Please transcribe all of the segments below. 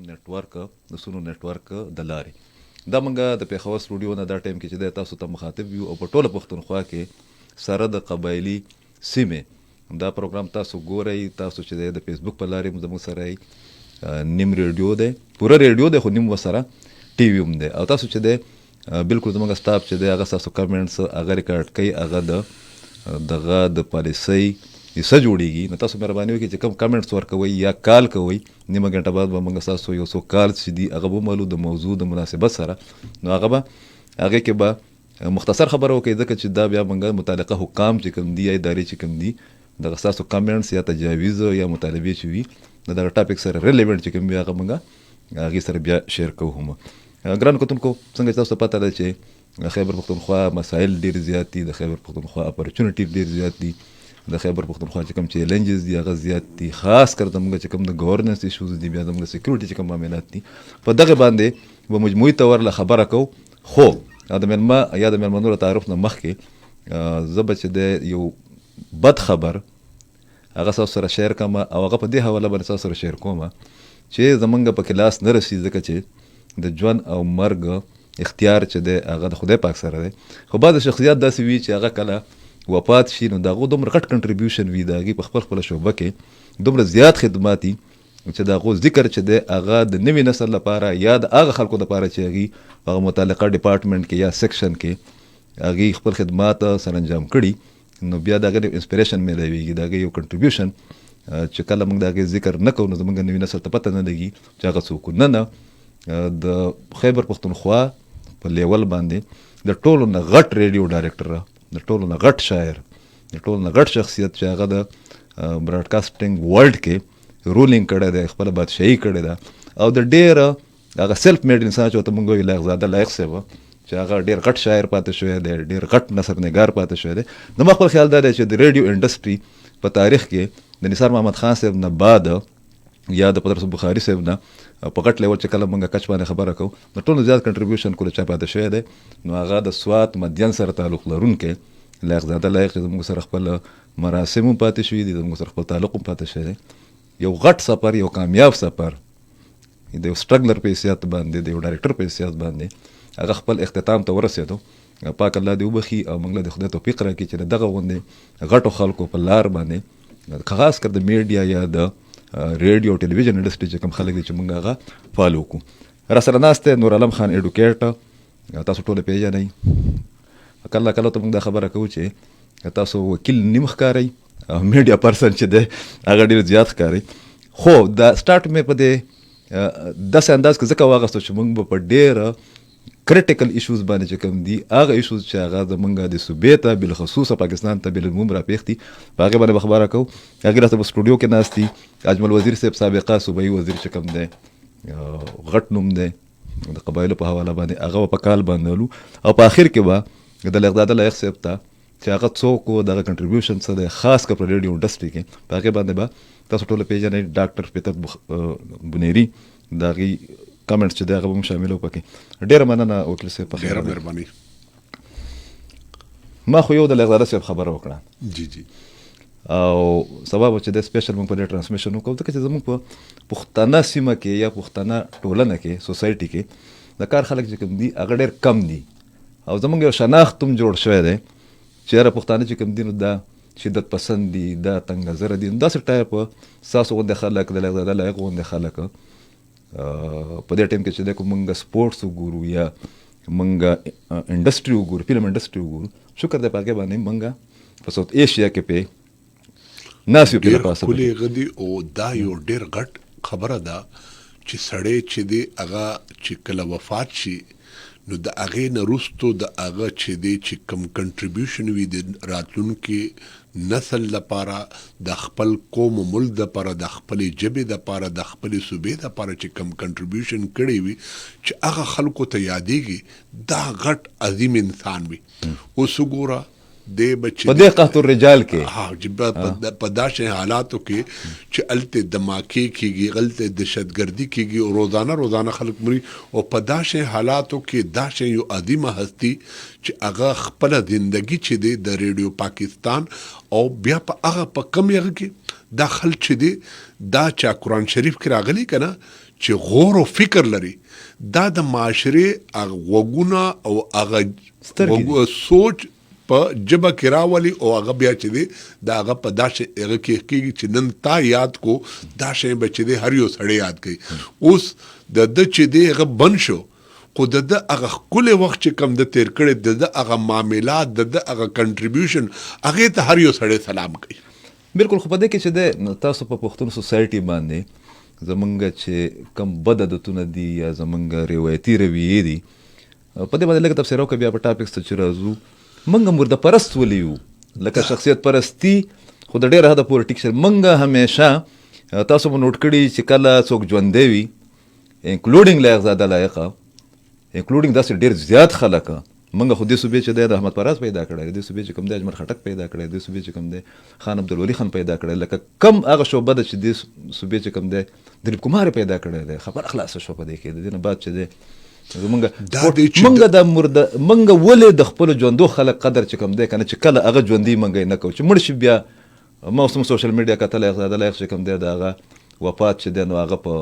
نیټورک د سونو نیټورک د لارې دا منګه د پیښور سټوډیو نه دا ټایم کې چې د تاسو ته مخاطب یو او په ټوله پښتونخوا کې سره د قبایلی سیمې دا پروګرام تاسو ګورئ تاسو چې د فیسبوک په لارې زموږ سره نیم ریډیو دی پوره ریډیو دی خو نیم ورسره ټي وي هم دی او تاسو چې دی بالکل زموږ سټاف چې دی هغه ستاسو کمنټس هغه ریکارډ کوي هغه دغه د پالیسۍ حصه جوړیږي نو تاسو مهرباني وکړئ چې کوم کمنټس ورکوئ یا کال کوئ نیمه ګنټه بعد به موږ ستاسو یو څو کال چې دي هغه به ومالو د موضوع د مناسبت سره نو هغه به هغې کې به مختصر خبره وکړئ ځکه چې دا بیا موږ متعلقه حکام چې کوم دي یا ادارې چې کوم دي دغه ستاسو کمنټس یا تجاویز یا مطالبې چې وي د دغه ټاپک سره ریلیونټ چې کوم وي هغه موږ هغې سره بیا شیر کوو هم ګرانو کتونکو څنګه چې تاسو ته پته ده چې خیبر پښتونخوا مسایل ډېر زیات دي د خیبر پښتونخوا اپرچونټي ډېر زیات دي د خیبر پښتونخوا چې کوم چیلنجز دي هغه زیات دي خاص کر زموږ چې کوم د ګورننس ایشوز دي بیا زموږ د سکیورټي چې کوم معاملات دي په دغه باندې به مجموعي طور له خبره کوو خو د مېلمه یا د مېلمنو له تعارف نه مخکې زه به چې د یو بد خبر هغه ستاسو سره شیر کوم او هغه په دې حواله باندې ستاسو سره شیر کوم چې زموږ په کلاس نه رسي ځکه چې د ژوند او مرګ اختیار چې دی هغه د خدای پاک سره دی خو بعض شخصیات داسې وي چې هغه کله وفات شي نو د هغو دومره غټ کنټریبیوشن وي د هغې په خپله شعبه کې دومره زیات خدمات دي چې د هغو ذکر چې دی هغه د نوي نسل لپاره یا د هغه خلکو لپاره چې هغې هغه متعلقه ډپارټمنټ کې یا سیکشن کې هغې خپل خدمات سر انجام کړي نو بیا د هغې یو انسپریشن میلاویږي د هغې یو کنټریبیوشن چې کله موږ د هغې ذکر نه کوو نو زموږ نوي نسل ته پته نه لګي چې هغه څوک نه د خیبر پښتونخوا په لیول باندې د ټولو نه غټ ریډیو ډایرکټر د ټولو نه غټ شاعر د ټولو نه غټ شخصیت چې هغه د براډکاسټینګ ورلډ کې رولینګ کړی دی خپله بادشاهي کړې ده او د ډېر هغه سیلف میډ انسان چې ورته موږ وایو لایق زاده لایق صاحب چې هغه ډېر غټ شاعر پاتې شوی دی ډېر غټ نثر نګار پاتې شوی دی زما خپل خیال دا دی چې د ریډیو انډسټري په تاریخ کې د نثار محمد خان صاحب نه بعد یا د پدرس بخاري صاحب نه په غټ لیول چې کله موږ کچ باندې خبره کوو د ټولو زیات کنټریبیوشن کله چا پاتې شوی دی نو هغه د سوات مدین سره تعلق لرونکی لایق زاده لایق چې زموږ سره خپل مراسم هم پاتې شوي دي زموږ سره خپل تعلق هم پاتې شوی دی یو غټ سفر یو کامیاب سفر د یو سټرګلر په حیثیت باندې د یو ډایرکټر په حیثیت باندې هغه خپل اختتام ته ورسېدو پاک الله دې وبخي او موږ له د خدای توفیق راکړي چې دغه غوندې غټو خلکو په لار باندې خاص کر د میډیا یا د ریډیو ټلویزیون انډسټري چې کوم خلک دي چې موږ هغه فالو کړو را سره ناست دی نور عالم خان ایډوکیټ تاسو ټول پیژنئ کله کله ته موږ دا خبره کوو چې تاسو وکیل نیم ښکارئ او میډیا پرسن چې دی هغه ډېر زیات ښکارئ خو دا سټارټ مې په دې داسې انداز کې ځکه واغستو چې موږ به په ډېره کرټیکل ایشوز باندې چې کوم دي هغه ایشوز چې هغه زموږ د صوبې ته بالخصوص پاکستان ته بالعموم راپېښ دي په هغې باندې به خبره کوو هغې راته په سټوډیو کې ناست دي اجمل وزیر صاحب سابقه صوبایي وزیر چې کوم دی غټ نوم دی د قبایلو په حواله باندې هغه به په کال باندې ولو او په آخر کې به د لایق زاده لایق صاحب ته چې هغه څوک و دغه کنټریبیوشن څه دی خاص کر په ریډیو انډسټري کې په هغې باندې به تاسو ټوله پېژنئ ډاکټر فطرت بنیري د هغې کمنټس چې دی هغه به هم شاملو پکې ډېره مننه وکیل صاحب په ډېره مهرباني ما خو یو د لایق زاده صاحب خبره وکړه جی جی او سبا به چې د سپیشل موږ په دې ټرانسمیشن وکړو ځکه چې زموږ په پښتانه سیمه کې یا پښتانه ټولنه کې سوسایټي کې د کار خلک چې کوم دي هغه ډېر کم دي او زموږ یو شناخت هم جوړ شوی دی چې یاره پښتانه چې کوم دي نو دا شدت پسند دي دا تنګ نظره دي داسې ټایپ ستاسو غوندې خلک د لایق زاده لایق غوندې خلک په دې ټایم کې چې دی که موږ سپورټس وګورو یا موږ انډسټري وګورو فلم انډسټري وګورو شکر دی په هغې باندې موږ په ساوت ایشیا کې پې ناست یو پې ډېر ښکلې غدي او دا یو ډېر غټ خبره ده چې سړی چې دی هغه چې کله وفات شي نو د هغې نه وروستو د هغه چې دی چې کوم کنټریبیوشن وي د راتلونکي نسل لپاره د خپل قوم و ملک دپاره د خپلې ژبې دپاره د خپلې صوبې دپاره چې کوم کنټریبیوشن کړی وي چې هغه خلکو ته یادېږي دا غټ عظیم انسان وي اوس وګوره دی بچی په دې قحط الرجال کې په داسې حالاتو کې چې هلته دماکې کېږي هلته دهشتګردي کېږي او روزانه خلک مري او په داسې حالاتو کې داسې یو عظیمه هستي چې هغه خپله زندګي چې دی د ریډیو پاکستان او بیا په هغه په کم هغه کې دا خلک چې دی دا چا قرآن شریف کې راغلی که نه چې غور او فکر لري دا د معاشري وګونه او هغه سوچ په جبه کې راولي او هغه بیا چې دی دا هغه په داسې هغه کې کېږي چې نن تا یاد کو دا شی به چې دی هر یو سړی یاد کوي. اوس د چې دی هغه بند شو خو د هغه ښکلی وخت چې کوم د تیر کړی د هغه معاملات د هغه کنټریبیوشن هغې ته هر یو سړی سلام کوي. بالکل. خو په دې کې چې دی تاسو په پښتون سوسایټي باندې زمونږ چې کم بد عادتونه دي یا زمونږ روایتي رویې دي په دې باندې لږ تفسیر وکړه بیا په ټاپکس ته چې راځو. منګه مرده پرست ولي یو لکه شخصیت پرستی خو د ډېره حده پورې ټیک شر. منګه همیشه تاسو به نوټ کړي چې کله څوک ژوندی وي انکلوډینګ لایقزاده لایقه انکلوډینګ داسې ډېر زیات خلک منګه خو دې صوبې چې دی د احمد فراز پیدا کړی دې صوبې چې کوم دی اجمل خټک پیدا کړی دې صوبې چې کوم دی خان عبدالولي خان پیدا کړی لکه کم هغه شعبه ده چې دې صوبې چې کوم دی دلیپ کمار پیدا کړی دی. خبره خلاصه شوه په دې کې د دې نه بعد چې دی منګه د مرده منګه ولې د خپل ژوندو خلک قدر چې کوم دی کنه چې کله هغه ژوندي منګه نه کو چې مړ شي بیا ما اوس سوشل میډیا کتل زیاده لایق چې کوم دی د هغه وفات چې دی نو هغه په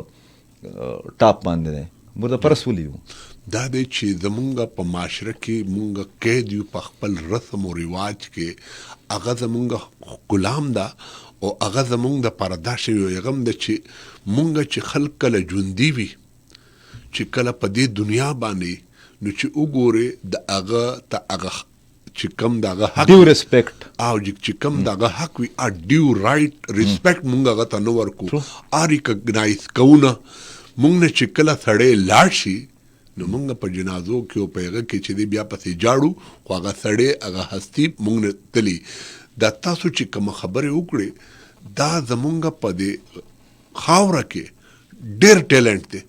ټاپ باندې دی مرده پرست ولي یو. دا دی چې زمونږ په معاشره کې مونږ قید یو په خپل رسم او رواج کې هغه زمونږ غلام ده او هغه زمونږ د پاره دا شی یو غم ده چې مونږ چې خلک کله ژوندي وي چې کله په دې دنیا باندې نو چې وګورې د هغه ته هغه چې کم د هغه حق ډیو ریسپیکټ او چې کم د هغه حق وي ډیو رایټ ریسپیکټ مونږ هغه ته نه ورکو ریکګنایز کوونه مونږ نه چې کله سړی لاړ شي نو مونږ په جنازو کې او په هغه کې چې دی بیا پسې جاړو خو هغه سړی هغه هستي مونږ نه تلي. دا تاسو چې کوم خبرې وکړې دا زمونږ په دې خاوره کې ډېر ټیلنټ دی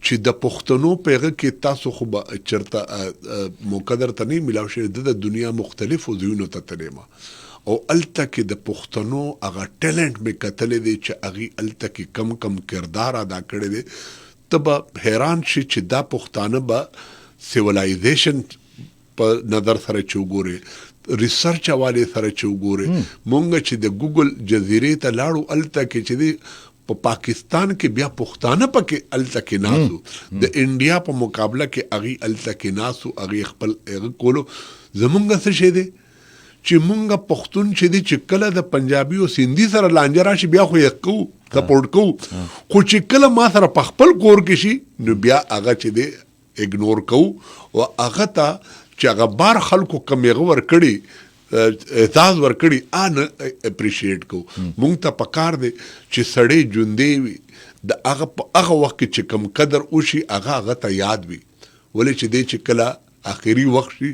چې د پښتنو په هغه کې تاسو خو به چېرته مقدر ته نه میلاو شوی د دنیا مختلفو ځایونو ته تللی ما او هلته کې د پښتنو هغه ټیلنټ مې کتلی دی چې هغې هلته کې کم کم کردار ادا کړی دی. ته به حیران شي چې دا پښتانه به سیولایزیشن په نظر سره چې وګورې ریسرچ حوالې سره چې وګورې مونږ چې د ګوګل جزیرې ته لاړو هلته کې چې دی په پاکستان کې بیا پښتانه پکې هلته کې ناسو د انډیا په مقابله کې هغې هلته کې ناسو هغې خپل هغه کولو. زمونږ څه شی دی چې مونږ پښتون چې دی چې کله د پنجابي او سندي سره لانجه راشي بیا خو یې کوو سپورټ کوو خو چې کله ما سره په خپل کور کې شي نو بیا هغه چې دی اګنور کوو او هغه ته چې هغه بار خلکو کم هغه ورکړي احساس ورکړي نه اپریشیټ کو. مونږ ته پکار دی چې سړی ژوندی وي د هغه په هغه وخت کې چې کم قدر وشي هغه ته یاد وي ولې چې دی چې کله آخري وخت شي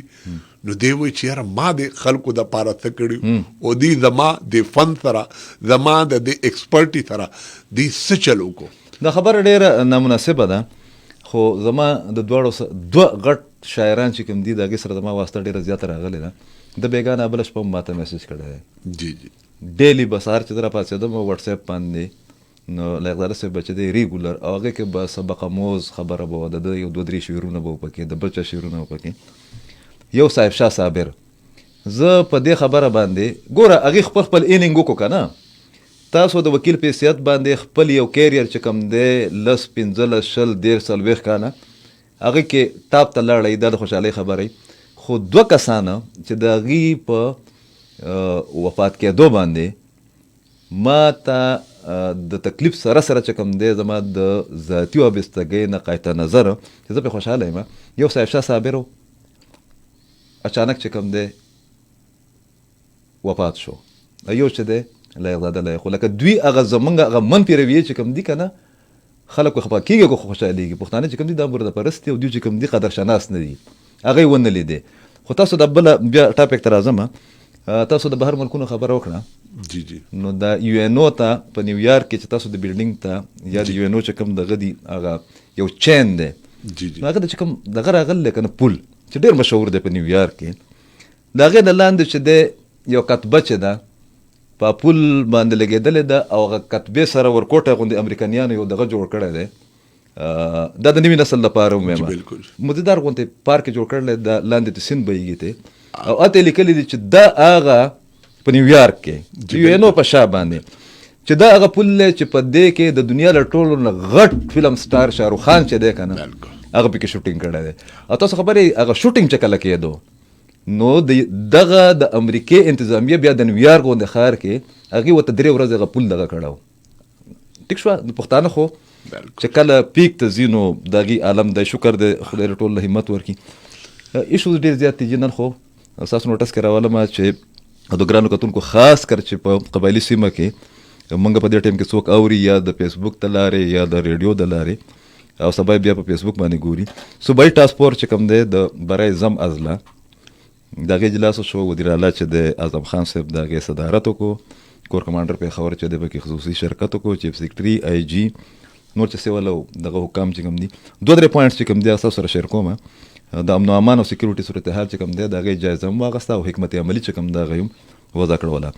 نو دی وایي چې یاره ما د خلکو د پاره څه کړي او دی زما د فن سره زما د ایکسپرټي سره دی څه چلو کو. دا خبره ډېره نامناسبه ده خو زما د دوه غټ شاعران چې کوم دي د هغې سره زما واسطه ډېره زیاته راغلې ده. د بیګانه بله شپه هم ماته میسج کړی دی جی جی ډیلی به سهار چې زه راپاڅېدم وټس اپ باندې نو لایقزاده صاحب به چې دی ریګولر او هغې کې به سبق آموز خبره به وه د ده یو دوه درې شعرونه به پکې د بل چا شعرونه به پکې یو صاحب شاه صابر. زه په دې خبره باندې ګوره هغې خپل ایننګ وکړو که نه تاسو د وکیل په حیثیت باندې خپل یو کیریر چې کوم دی 10 15 20 40 کاله هغې کې ټاپ ته لاړئ دا د خوشحالۍ خبره خو دوه کسانه چې د هغې په وفات کېدو باندې ما ته د تکلیف سره سره چې کوم دی زما د ذاتي وابستګۍ نه قاطع نظر چې زه پرې خوشحاله یم. یو صاحب شاه صابر اچانک چې کوم دی وفات شو یو چې دی لایقزاده لایق خو لکه دوی هغه زمونږ هغه منفي رویې چې کوم دي که نه خلک خفه کېږي خو خوشحالېږي. پښتانه چې کوم دي دا مرده پرست دي او دوی چې کوم دي قدر شناس نه دي هغه یې ونه لیدې. خو تاسو د بله بیا ټاپک ته راځم تاسو د بهر ملکونو خبره وکړه جی جی نو د یو ان او ته په نیویارک کې چې تاسو د بلډینګ ته یا د یو ان او چې کوم دغه دي هغه یو چین دی جی جی هغه د چې کوم دغه راغلی که نه پل چې ډېر مشهور دی په نیویارک کې د هغې د لاندې چې دی یو کتبه چې ده په پل باندې لګېدلې ده او هغه کتبې سره ورکوټه غوندې امریکایانو یو دغه جوړ کړی دی دا د نوي نسل لپاره ومیم مدیدار غوندې پارک جوړ کړلی د لاندې د سیند بهیږي ته او هلته یې لیکلي دي چې دا هغه په نیویارک کې یو ان او په شا باندې چې دا هغه پل دی چې په دې کې د دنیا له ټولو نه غټ فلم سټار شاهرخ خان چې دی که نه هغه پکې شوټینګ کړی دی. او تاسو خبرې هغه شوټینګ چې کله کېدو نو دغه د امریکې انتظامیه بیا د نیویارک غوندې ښار کې هغې ورته 3 ورځې هغه پل دغه کړی و. ټیک شوه د پښتانه خو چې کله پیک ته ځي نو د هغې عالم دی شکر دی خدای له ټول همت ورکړي. ایشوز ډېر زیات دي جنن خو ستاسو نوټس کې راولم چې د ګرانو کتونکو خاص کر چې په قبایلي سیمه کې موږ په دې ټایم کې څوک اوري یا د فیسبوک د لارې یا د ریډیو د لارې او سبا بیا په فیسبوک باندې ګوري. صوبایي ټاسک فورس چې کوم دی د برای زم ازله د هغې اجلاس شو. وزیر اعلی چې د اعظم خان صاحب د هغې صدارت وکړو. کور کمانډر پېښور چې دی پکې خصوصي شرکت وکړو. چیف سیکرټري آی جي نور چې سیول او دغه حکام چې کوم دي 2-3 پوینټس چې کوم دی تاسو سره شیر کوم. د امن او امان او سکیورټي صورتحال چې کوم دی د هغې جایزه هم واخیسته او حکمت عملي چې کوم دی هغه هم وضع کړوله.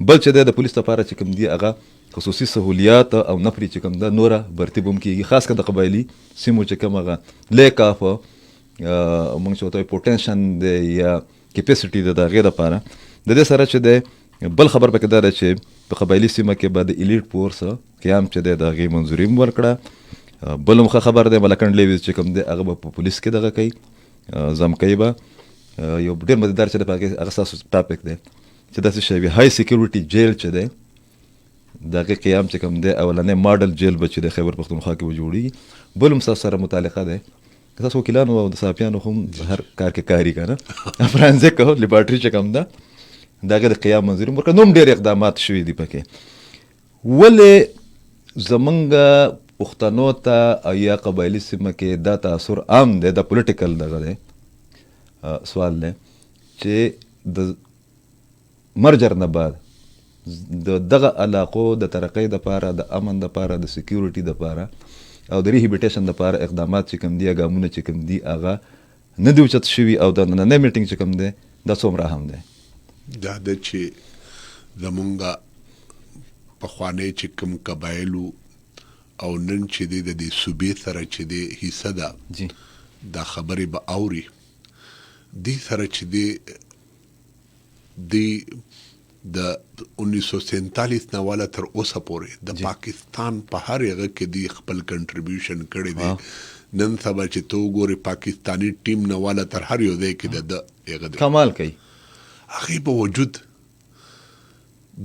بل چې دی د پولیس لپاره چې کوم دی هغه خصوصي سهولیات او نفري چې کوم ده نوره برتیب هم کېږي خاص کر د قبایلي سیمو چې کوم هغه لیک اف موږ چې ورته پوټنشن دی یا کیپیسټي ده د هغې دپاره. د دې سره چې دی بل خبر پکې دا ده چې په قبایلي سیمه کې به د ایلیټ فورس قیام چې دی د هغې منظوري هم ورکړه. بل هم ښه خبر دی ملکنډ لیویز چې کوم دی هغه به په پولیس کې دغه کوي زم کوي به. یو ډېر مزیدار چې دی په هغې هغه ستاسو ټاپک دی چې داسې شی وي های سیکیورټي جیل چې دی د هغې قیام چې کوم دی اولنی ماډل جیل به چې د خیبر پښتونخوا کې به جوړېږي. بل هم ستاسو سره متعلقه دی ستاسو وکیلانو او د صحافیانو هم هر کار کې کاري که نه فرانزیک او لیبارټري چې کوم ده د هغې د قیام منظوري هم ورکړه. نو هم ډېر اقدامات شوي دي پکې. ولې زمونږ پښتنو ته یا قبایلي سیمه کې دا تاثر عام دی د پولیټیکل دغه دی سوال دی چې د مرجر نه بعد د دغه علاقو د ترقۍ دپاره د امن دپاره د سکیورټي دپاره او د ریهیبیټیشن دپاره اقدامات چې کوم دي ګامونه چې کوم دي هغه نه دي اوچت شوي او د نننی میټینګ چې کوم دی دا څومره اهم دی؟ دا ده چې زمونږ پخوانی چې کوم قبایلو او نن چې دی د دې صوبې سره چې دی حصه ده دا خبرې به اوري دې سره چې دی د 1947 نه والا تر اوسه پورې د پاکستان په هر هغه کې دی خپل کنټریبیوشن کړی دی. نن سبا چې تو ګورې پاکستانی ټیم نه والا تر هر یو ځای کې د هغه کمال کوي. هغې په وجود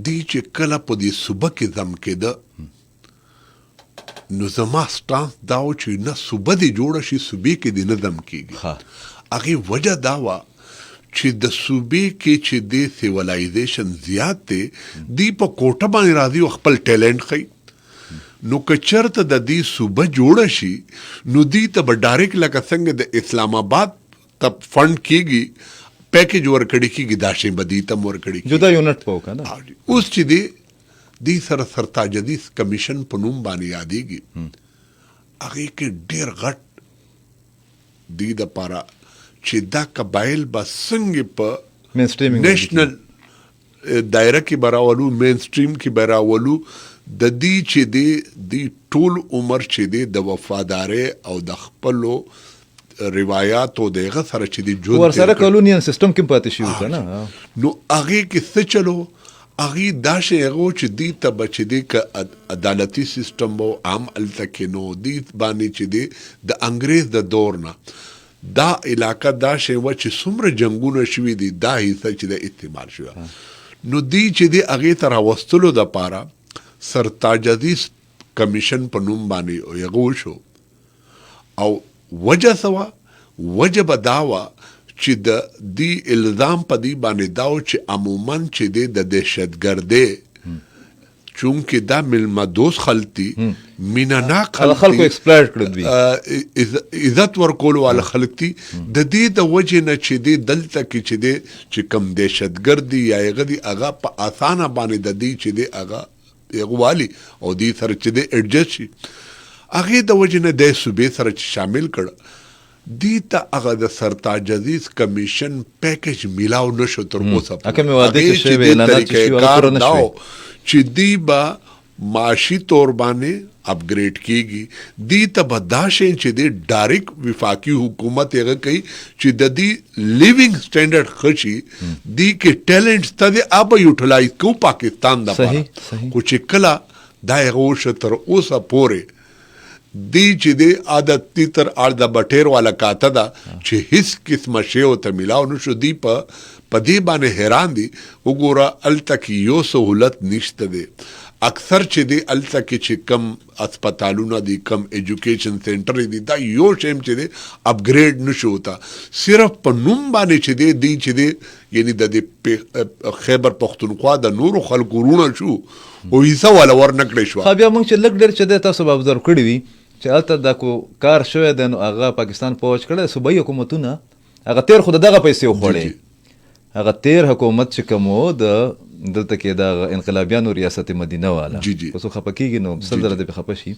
دی چې کله په دې صوبه کې ضم کېده نو زما سټانس دا و چې نه صوبه دې جوړه شي صوبې کې دې نه ضم کېږي. هغې وجه دا وه چې د صوبې کې چې دی سیولایزیشن زیات دی دی په کوټه باندې راځي او خپل ټیلنټ ښیي. نو که چېرته د دې صوبه جوړه شي نو دی ته به ډایرکټ لکه څنګه د اسلام آباد ته فنډ کېږي پیکیج ورکړی کېږي دا شی به دې ته هم ورکړی کېږي جدا یونټ په وکړه نه. اوس چې دی سره سرتاج حدیث کمیشن په نوم باندې یادېږي هغې کې ډېر غټ دی دپاره چې دا قبایل به څنګه په نیشنل دایره کې به راولو مین سټریم کې به راولو د دې چې دی ټول عمر چې دی د وفادارۍ او د خپلو روایاتو دغه سره چې دی جوړ ورسره کالونیان سیستم کې پاتې شي که نه. نو هغې کې څه چلو هغې دا شی هغه چې دی ته به چې دی که عدالتي سیستم و عام هلته کې نو دی باندې چې دی د انګریز د دور نه دا علاقه دا شی وه چې څومره جنګونه شوي دي دا حصه چې د استعمال شوه. نو دی چې دی هغې ته راوستلو دپاره سرتاج عزیز کمیشن په نوم باندې هغه وشو او وجه څه وه وجه به دا وه چې د دې الزام په دې باندې دا و چې عموما چې دی د دهشتګردۍ چونکه دا ملمدوس خلطي میناناک خلکو ایکسپلایټ کړی عزت ورکولو والا خلک دي د دې د وجې نه چې دی دلته کې چې دی چې کم دهشتګرد دي یا هغه دي هغه په اسانه باندې د دې چې دی هغه هغه والي او دې سره چې دی ایډجسټ شي هغې د وجې نه د صوبې سره چې شامل کړه دی ته هغه د سرتاج عزیز کمیشن پیکیج میلاو نشو تر اوسه هغې چې دی با معاشي طور باندې اپګریډ کیږي دی ته به دا شی چې دی ډایرک وفاقي حکومت هغه کوي چې د دې لیوینګ سټانډرډ خشي دی کې ټیلنټس ته دی اب یوټیلایز کو پاکستان د صحیح صحیح خو چې کله دا هغه وشو تر اوسه پورې دی چې دی عادتي تر د بټیر والا کاته ده چې هیڅ قسمه شی ورته میلاو نشو دی په دې باندې حیران دي وګوره هلته کې یو سهولت نشته دی اکثر چې دی هلته کې چې کم اسپتالونه دي کم ایجوکیشن سینټر دي دا یو شی چې دی اپګریډ نشو ہوتا صرف په نوم باندې چې دی چې دی یعنی د خیبر پختونخوا د نورو خلکو رونه شو او حصہ ولا ورنکړې شو. خو بیا موږ چې لږ ډېر چې دی تاسو به ابزرو کړي وي چې هلته دا کو کار شوی دی نو هغه پاکستان فوج کړی صوبایي حکومتونه هغه تیر خو د دغه پیسې وخوړې هغه تیر حکومت چې کوم و د دلته کې د انقلابیانو ریاست مدینه والا که څوک خفه کېږي نو سل زره دې خفه شي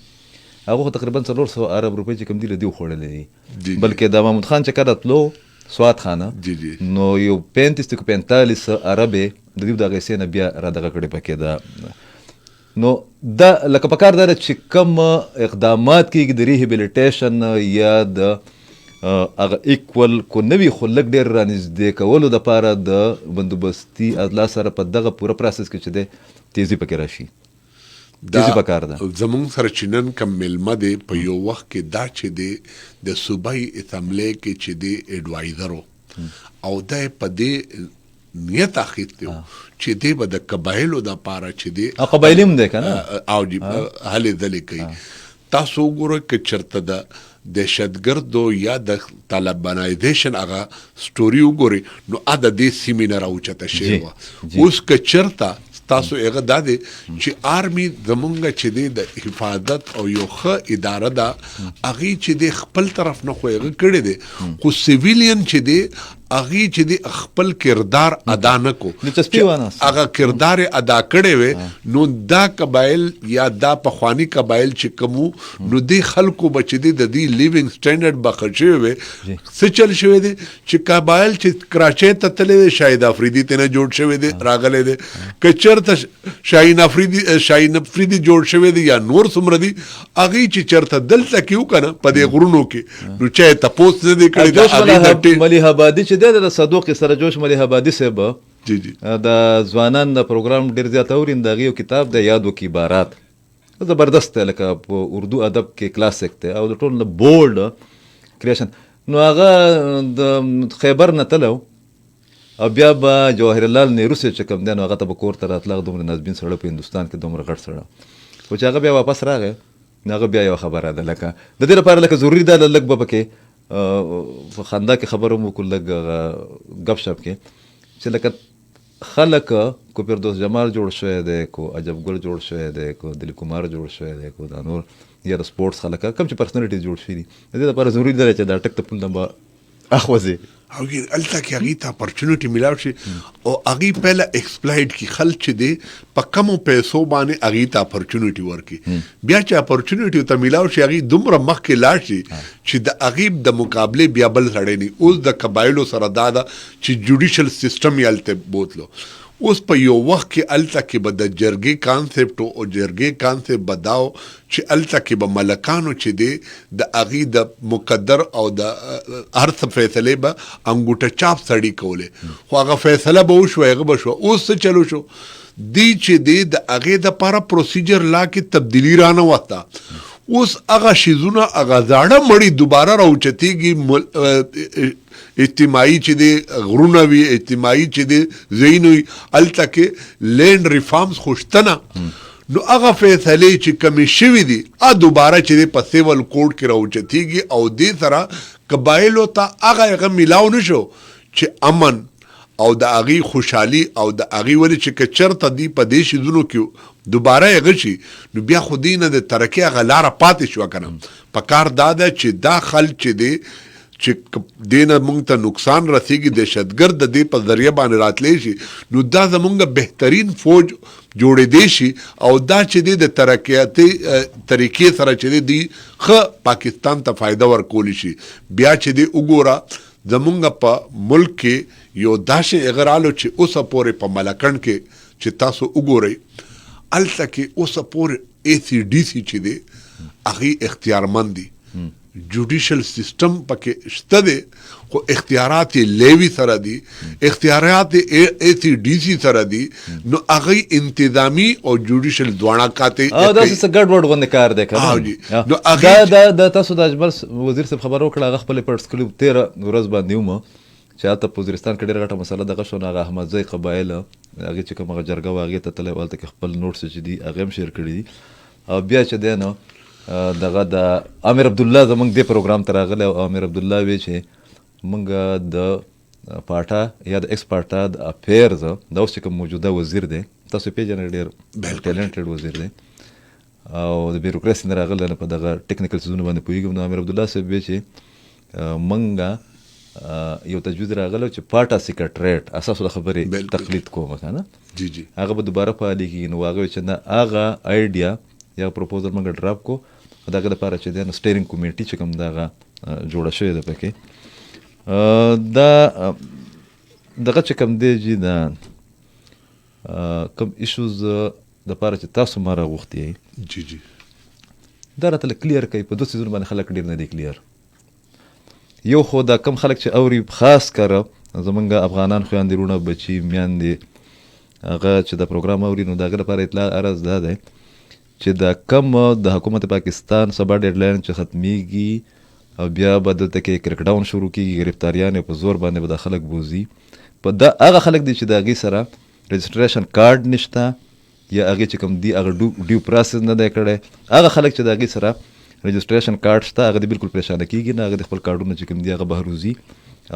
هغه خو تقریبا 400 ارب روپۍ چې کوم دي له دې وخوړلې دي بلکې د محمود خان چې کله تلو سوات خانه نو یو 35 که 45 عربې د دې دغه سینه بیا را دغه کړې پکې ده نو دا لکه پکار ده چې کوم اقدامات کېږي د ریهیبلیټیشن یا د هغه ایکول کو نوی خو لږ ډېر رانږدې کولو دپاره د بندوبستي اضلاع سره په دغه پوره پروسس کې چې دی تیزي پکې راشي تیزي پکار ده زمونږ سره چې نن کوم میلمه دی په یو وخت کې دا چې دی د صوبایي اسمبلی کې چې دی ایډوایزر او دا په دې نیت اخیستی چې دی به د قبایلو دپاره چې دی قبایلي هم دی که نه او هلې ځلې کوي تاسو وګورئ که چېرته د دهشتګردو یا د طالبانایزیشن هغه سټوري وګورئ نو د دې سیمې نه راوچته شوې وه اوس که چېرته تاسو هغه دا دی چې آرمي زمونږ چې دی د حفاظت او یو ښه اداره ده هغې چې دی خپل طرف نه خو هغه کړی دی خو سیویلین چې دی هغې چې دی خپل کردار ادا نه کو هغه کردار ادا کړی وی نو دا قبایل یا دا پخواني قبایل چې کوم نو دې خلکو به چې دی د دې لیوینګ سټانډرډ به ښه شوی وی څه چل شوی دی چې قبایل چې کراچۍ ته تللی دی شاهد افریدي ته نه جوړ شوی دی راغلی دی که چېرته شاهین افریدي جوړ شوی دی یا نور څومره دي هغې چې چېرته دلته کې وکړه نه په دې غرونو کې نو چا یې تپوس نه دی کړی ملیح آبادي چې دی د صدوق سره جوش ملیح آبادي صاحب د ځوانان د پروګرام ډېر زیات اوري د هغې یو کتاب د یاد وکي عبارات زبردست دی لکه په اردو ادب کې کلاسیک دی او د ټول نه بولډ کریشن نو هغه د خیبر نه تلو او بیا به جواهرلال نهرو صاحب چې کوم دی نو هغه ته به کور ته راتله دومره نازبین سړی په هندوستان کې دومره غټ سړی خو چې هغه بیا واپس راغی نو هغه بیا یوه خبره ده لکه د دې لپاره لکه ضروري ده لږ به پکې په خندا کې خبره مو کو لږ ګپ شپ کې چې لکه خلک کو فردوس جمال جوړ شوی دی کو عجب ګل جوړ شوی دی کو دلیپ کمار جوړ شوی دی کو دا نور یا د سپورټس خلک کوم چې پرسنالټي جوړ شوي دي د دې لپاره ضروري ده چې دا ټک ته پول نه به اخوځي او هلته کې هغې ته اپرچونټي میلاو شي او هغې پهله ایکسپلایډ کړي خلک چې دی په کمو پیسو باندې هغې ته اپرچونټي ورکړي بیا چې اپرچونټي ورته میلاو شي هغې دومره مخکې لاړ شي چې د هغې د مقابلې بیا بل سړی نه اوس د قبایلو سره دا ده چې جوډیشل سیسټم یې هلته بوتلو اوس په یو وخت کې هلته کې به د جرګې کانسیپټ او جرګې کانسیپټ به دا و چې هلته کې به ملکانو چې دی د هغې د مقدر او د هر څه فیصلې به انګوټه چاپ سړي کولې خو هغه فیصله به وشوه هغه به شوه اوس څه چلو شو دی چې دی د هغې دپاره پروسیجر لا کې تبدیلي رانه وسته اوس هغه شیزونه هغه زاړه مړي دوباره راوچتېږي اجتماعي چې دی غرونه وي اجتماعي چې دی ذهن وي هلته کې لینډ ریفارمز خوشتنه نو هغه فیصلې چې کمې شوي دي دوباره چې دی په سیول کوډ کې راوچتېږي او دې سره قبایلو ته هغه میلاو نه شو چې امن او د هغې خوشحالي او د هغې ولې چې که چېرته دی په دې شیزونو کې دوباره هغه شي نو بیا خو دې نه د ترقۍ هغه لاره پاتې شوه که نه په کار دا ده چې دا خلک چې دی چې دې نه مونږ ته نقصان رسېږي دهشتګرد د دې په ذریعه باندې راتلی شي نو دا زمونږ بهترین فوج جوړېدی شي او دا چې دی د ترقیاتي طریقې سره چې دی ښه پاکستان ته فایده ورکولی شي بیا چې دی وګوره زمونږ په ملک کې یو داسې اغرالو چې اوسه پورې په ملکنډ کې چې تاسو وګورئ هلته کې اوسه پورې ACDC چې دی هغه اختیارمند دي جوډیشل سیستم پکې شته دي خو اختیارات لیوی سره دي اختیارات سی ډي سي سره دي نو هغه انتظامی او جوډیشل دواړه کاته دا څه ګډ وډ غونډه کار دی کنه نو هغه دا تاسو د اجمل وزیر صاحب خبرو کړه هغه خپل پټس کلیو 13 ورځ باندې ومه چې هلته په وزیرستان کې ډېره غټه مسله دغه شو نو هغه احمدزی قبایل هغې چې کوم هغه جرګه وه هغې ته تللی و هلته کې خپل نوټس چې دي هغې هم شیر کړي دي او بیا چې دی نو دغه د امیر عبدالله زموږ دې پروګرام ته راغلی او امیر عبدالله وی چې موږ د پاټا یا د ایکس پاټا د افیرز دا اوس چې کوم موجوده وزیر دی تاسو پیژنئ ډېر ټیلنټډ وزیر دی او د بیروکراسي نه راغلی نه په دغه ټیکنیکل څیزونو باندې پوهېږم نو امیر عبدالله صاحب وی چې موږ یو تجویز راغلی چې پاټا سیکرټریټ اساسو د خبرې تقلید کوم کنه هغه به دوباره فعالي کېږي نو هغه چې نه هغه آیډیا یا پروپوزل موږ ډراپ کو دغه لپاره چې دی نو سټیرینګ کمیټي چې کوم دغه جوړه شوې ده پکې دا دغه چې کوم دی چې دا کوم ایشوز دپاره چې تاسو ما راغوښتي یئ دا راته کلیر کوي په دوه څیزونو باندې خلک ډېر نه دي کلیر یو خو دا کم خلک چې اوري خاص کره زمونږ افغانان خویندې وروڼه بچي میندې هغه چې دا پروګرام اوري نو د هغه لپاره اطلاع عرض دا دی چې دا کم د حکومت پاکستان سبا ډیډلاین چې ختمیږي او بیا به دلته کې کرک ډاون شروع کېږي ګرفتاریانې په زور باندې به دا خلک بوځي په دا هغه خلک دي چې د هغې سره رجسټریشن کارډ نشته یا هغې چې کوم دي هغه ډیو پروسس نه دی کړی هغه خلک چې د هغې سره رجسټریشن کارډ شته هغه دې بالکل پریشانه کېږي نه هغه د خپل کارډونه چې کوم دي هغه بهر وځي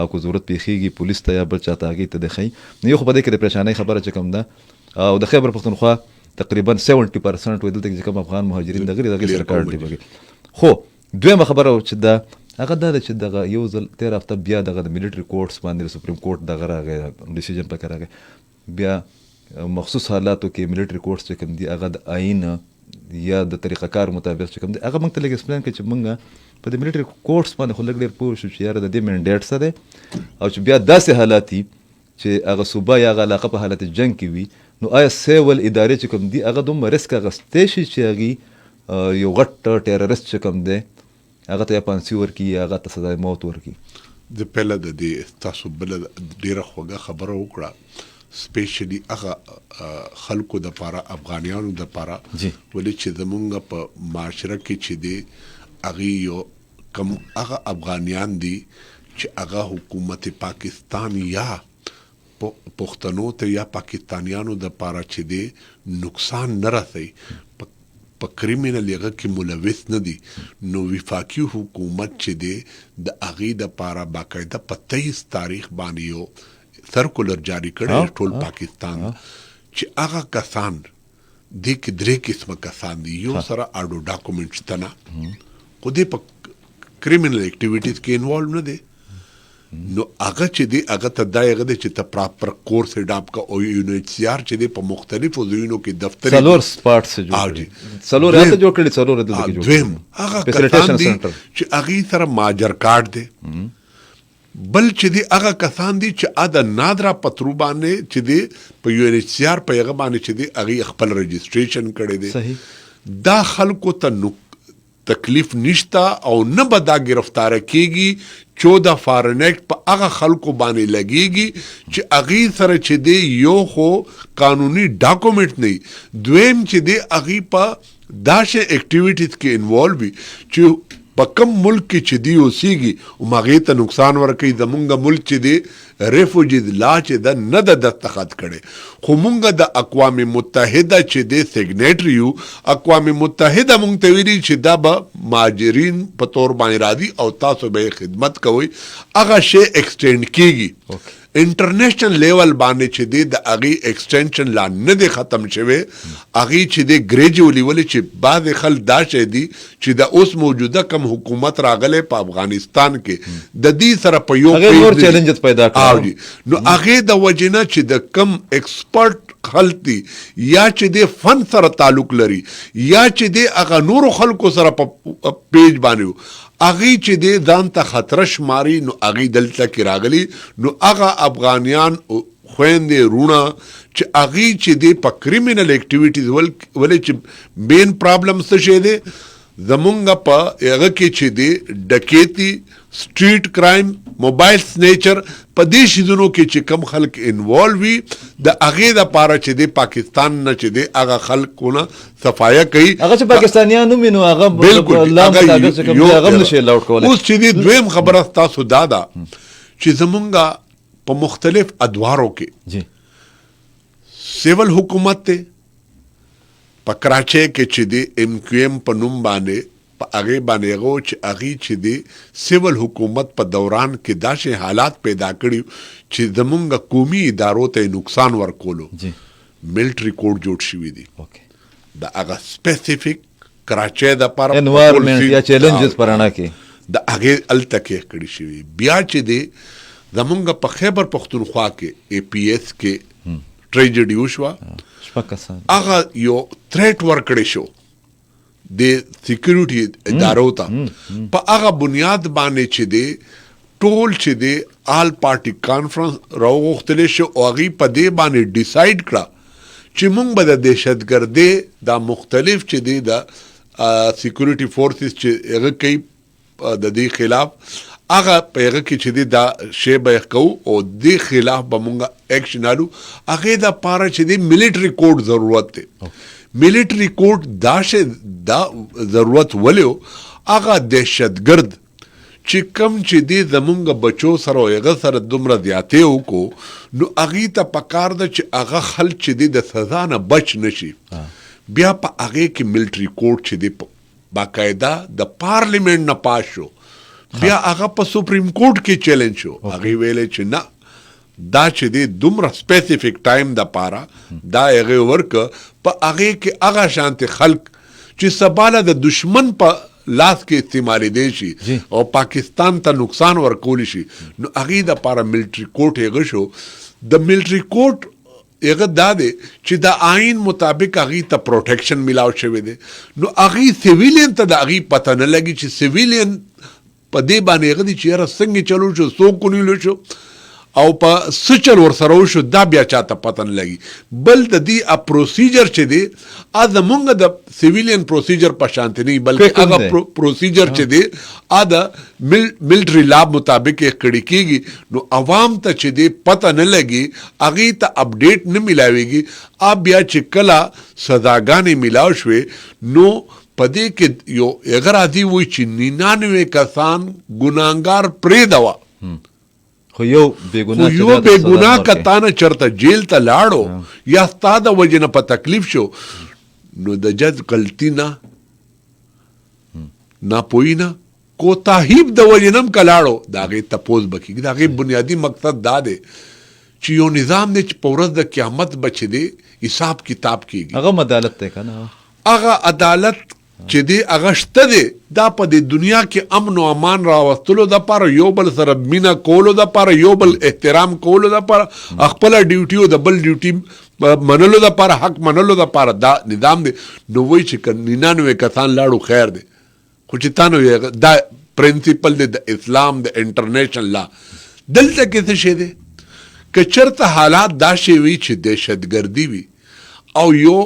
او که ضرورت پیښیږي پولیس ته یا بل چا ته هغې ته د ښیي نو یو خو په دې کې د پریشانۍ خبره چې کوم ده او د خیبر پښتونخوا تقریبا 70% وایي دلته کې چې کوم افغان مهاجرین دغه هغې سره کارډ دی پکې خو دویمه خبره چې ده هغه دا ده چې دغه یو ځل تېره هفته بیا دغه د ملیټري کورټس باندې د سپریم کورټ دغه راغی ډیسیژن پکې راغی بیا مخصوص حالاتو کې ملیټري کورټس چې کوم دي هغه د آئین یا د طریقه کار مطابق چې کوم دی هغه موږ ته لږ ایکسپلین کړي چې موږ په د ملیټري کورټس باندې خو لږ ډېر پوه شو چې یاره د دې منډیټ څه دی او چې بیا داسې حالات دي چې هغه صوبه یا هغه علاقه په حالت جنګ کې وي نو آیا سیول ادارې چې کوم دي هغه دومره رسک اخیستی شي چې هغې یو غټ ټیررست چې کوم دی هغه ته یا پانسي ورکړي یا هغه ته سزای موت ورکړي د پهله د دې تاسو بله ډېره خوږه خبره وکړه سپیشلی هغه خلکو دپاره افغانیانو دپاره ولې چې زمونږ په معاشره کې چې دی هغې یو کم هغه افغانیان دي چې هغه حکومت پاکستان یا پښتنو ته یا پاکستانیانو دپاره چې دی نقصان نه رسوي په کریمینل هغه کې ملوث نه دي نو وفاقي حکومت چې دی د هغې دپاره باقاعده په 23 تاریخ باندې یو سرکولر جاری کړی ټول پاکستان چې هغه کسان دې کې 3 قسمه کسان دي یو سره اډو ډاکومنټ شته نه خو دې په کریمینل اکټیویټیز کې انوالو نه دی نو هغه چې دی هغه ته دا هغه دی چې ته پراپر کورس اډاپ کا او UNHCR چې دی په مختلفو ځایونو کې دفتر څلور سپاټس جوړ کړي څلور هغه جوړ کړي څلور دلته کې جوړ کړي هغه کسان دي چې هغې سره ماجر کارډ دی بل چې دی هغه کسان دي چې د نادرا پترو باندې چې دی په UNHCR په هغه باندې چې دی هغې خپل رجسټریشن کړی دی دا خلکو ته تکلیف نشته او نه به دا ګرفتاره کېږي 14 فارنیکټ په هغه خلکو باندې لګېږي چې هغې سره چې دی یو خو قانوني ډاکومنټ نه دویم چې دی هغې په داسې اکټیویټیز کې انوالو وي چې په کم ملک کې چې دی اوسېږي هم هغې ته نقصان ورکوي زمونږ ملک چې دی ریفوجیز لا چې ده نه ده دستخط کړی خو مونږ د اقوام متحده چې دی سیګنیټري یو اقوام متحده مونږ ته ویلي چې دا به مهاجرین په طور باندې راځي او تاسو به یې خدمت کوئ هغه شی ایکسټینډ کېږي انټرنیشنل لیول باندې چې دی د هغې ایکسټینشن لا نه دی ختم شوی هغې چې دی ګریجولي ولې چې بعضې خلک دا شی دي چې د اوس موجوده کم حکومت راغلی په افغانستان کې د دې سره په یو نو هغې د وجې نه چې د کم ایکسپرټ خلک دي یا چې دی فن سره تعلق لري یا چې دی هغه نورو خلکو سره په پیج باندې هغې چې دی ځان ته خطره شماري نو هغې دلته کې راغلي نو هغه افغانیان خویندې رونه چې هغې چې دی په کریمینل اکټیویټیز ولې چې مین پرابلم څه شی دی زمونږ په هغه کې چې دی ډکیتی سټریټ کرایم موبایل سنیچر په دې شیزونو کې چې کم خلک انوالو وي د هغې دپاره چې دی پاکستان نه چې دی هغه خلکونه صفایه کوي هغه چې پاکستانیان هم نو هغه بالکل هغه نشي لاوډ کولی. اوس چې دی دویم خبره ستاسو دا ده چې زمونږ په مختلف ادوارو کې جی سیول حکومت ته په کراچۍ کې چې دی ایم کیو ایم په نوم باندې په هغې باندې هغه چې هغې چې دی سیول حکومت په دوران کې داسې حالات پیدا کړي چې زمونږ قومي ادارو ته نقصان ورکولو جی ملټري کوډ جوړ شوي دي اوکې د هغه سپیسیفیک کراچۍ دپاره انوایرمنټ یا چیلنجز پرانا کې د هغې هلته کې کړي شوي. بیا چې دی زمونږ په خیبر پښتونخوا کې اے پی ایس کې ټریجډي وشوه شپږ کسان هغه یو تھریټ ورکړی شو د سیکیورټي ادارو ته په هغه بنیاد باندې چې دی ټول چې دی آل پارټي کانفرنس راوغوښتلی شو او هغې په دې باندې ډیسایډ کړه چې موږ به د دهشتګردۍ دا مختلف چې دی د سیکیورټي فورسز چې هغه کوي د دې خلاف هغه په هغه کې چې دی دا شی به کوو او دې خلاف به موږ ایکشن الو. هغې دپاره چې دی ملیټري کوډ ضرورت دی. ملیټري کوډ دا ضرورت ولیو هغه دهشتګرد چې کم چې دی زمونږ بچو سره او هغه سره دومره زیاتې وکړو نو هغې ته پکار ده چې هغه خلک چې دی د سزا نه بچ نشي. بیا په هغې کې ملیټري کوډ چې دی باقاعده د پارلیمنټ نه پاس شو. بیا هغه په سپریم کورټ کې چیلنج شو. هغې ویلې چې نه دا چې دی دومره سپیسیفیک ټایم د پاره دا هغې ورکه په هغې کې هغه شانتې خلک چې سباله د دشمن په لاس کې استعمالېدی شي او پاکستان ته نقصان ورکولی شي نو هغې دپاره ملټري کوټ هغه شو. د ملټري کوټ هغه دا دی چې د آئین مطابق هغې ته پروټیکشن میلاو شوی دی نو هغې سیویلین ته د هغې پته نه لګي چې سیویلین په دې باندې هغه دی چې یاره څنګه چلو شو څوک ونیولو شو او په څه چل ورسره وشو دا بیا چاته پته نه لګي. بل د دې پروسیجر چې دی زمونږ د سیویلین پروسیجر په شانتې نه بلکې هغه پروسیجر چې دی د ملټري لا مطابق یې کړی کېږي نو عوام ته چې دی پته نه لګي هغې ته اپډیټ نه میلاویږي. بیا چې کله سزاګانې میلاو شوې نو په دې کې یو هغه راځي وایي چې 99 کسان ګناهګار پرېږدوه خو یو بېګناه کتا نه چرته جیل ته لاړو یا ستا د وجې نه په تکلیف شو نو د جج غلطي نه ناپوهي نه کوتاهي د وجې نه هم که لاړو د هغې تپوس به کېږي. د هغې بنیادي مقصد دا دی چې یو نظام دی چې په ورځ د قیامت به چې دی حساب کتاب کېږي. هغه عدالت دی که نه هغه عدالت چې دی هغه شته دی دا په دې دنیا کې امن او امان راوستلو دپاره یو بل سره مینه کولو دپاره یو بل احترام کولو دپاره خپله ډیوټي او د بل ډیوټي منلو دپاره حق منلو دپاره دا نظام دی. نو وایي چې که 99 کسان لاړو خیر دی خو چې تا نو دا پرنسپل دی د اسلام د انټرنیشنل لا. دلته کې څه شی دی که چېرته حالات دا شی وي چې دهشتګردي وي او یو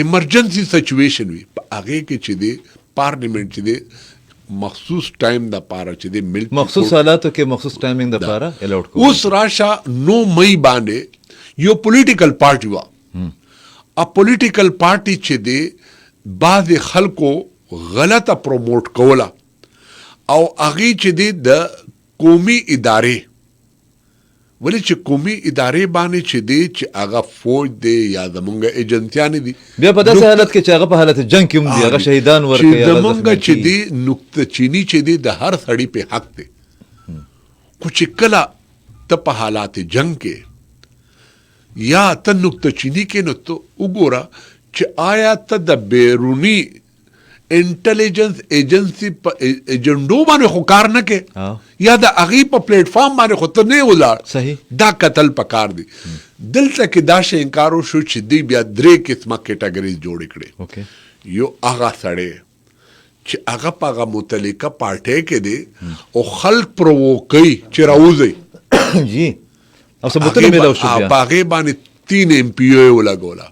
ایمرجنسی سچویشن وي په هغې کې چې دی پارلیمنټ چې دی مخصوص ټایم دپاره چې دی مخصوص حالاتو کې مخصوص ټایمینګ دپاره الاوډ کوي. اوس راشه 9 مئی باندې یو پولیټیکل پارټي وه پولیټیکل پارټي چې دی بعضې خلکو غلطه پروموټ کوله او هغې چې دی د قومي ادارې ولی چې قومي ادارې باندې چې دی چې هغه فوج دی یا زمونږ ایجنسیانې دي بیا په داسې حالت کې چې هغه په حالت جنګ کې هم دي هغه شهیدان ورکوي چې زمونږ چې دی نکته چینی چې دی د هر سړي په حق دی خو چې کله ته په حالات جنګ کې یا ته نکته چینی کې نو ته وګوره چې آیا ته د بیرونی انټیلیجنس ایجنسی په ایجنډو باندې خو کار نه کې یا د هغې په پلیټ فارم باندې خو ته نه ولاړ دا قتل پکار دی. دلته کې دا شی انکار وشو چې دوی بیا 3 قسمه کیټاګریز جوړې کړې. یو هغه سړی چې هغه په هغه متعلقه پارټۍ کې دی او خلک پرووکوي چې راوځئ جی او ثبوتونه میلاو شو بیا په هغې باندې 3 MP یې ولګوله.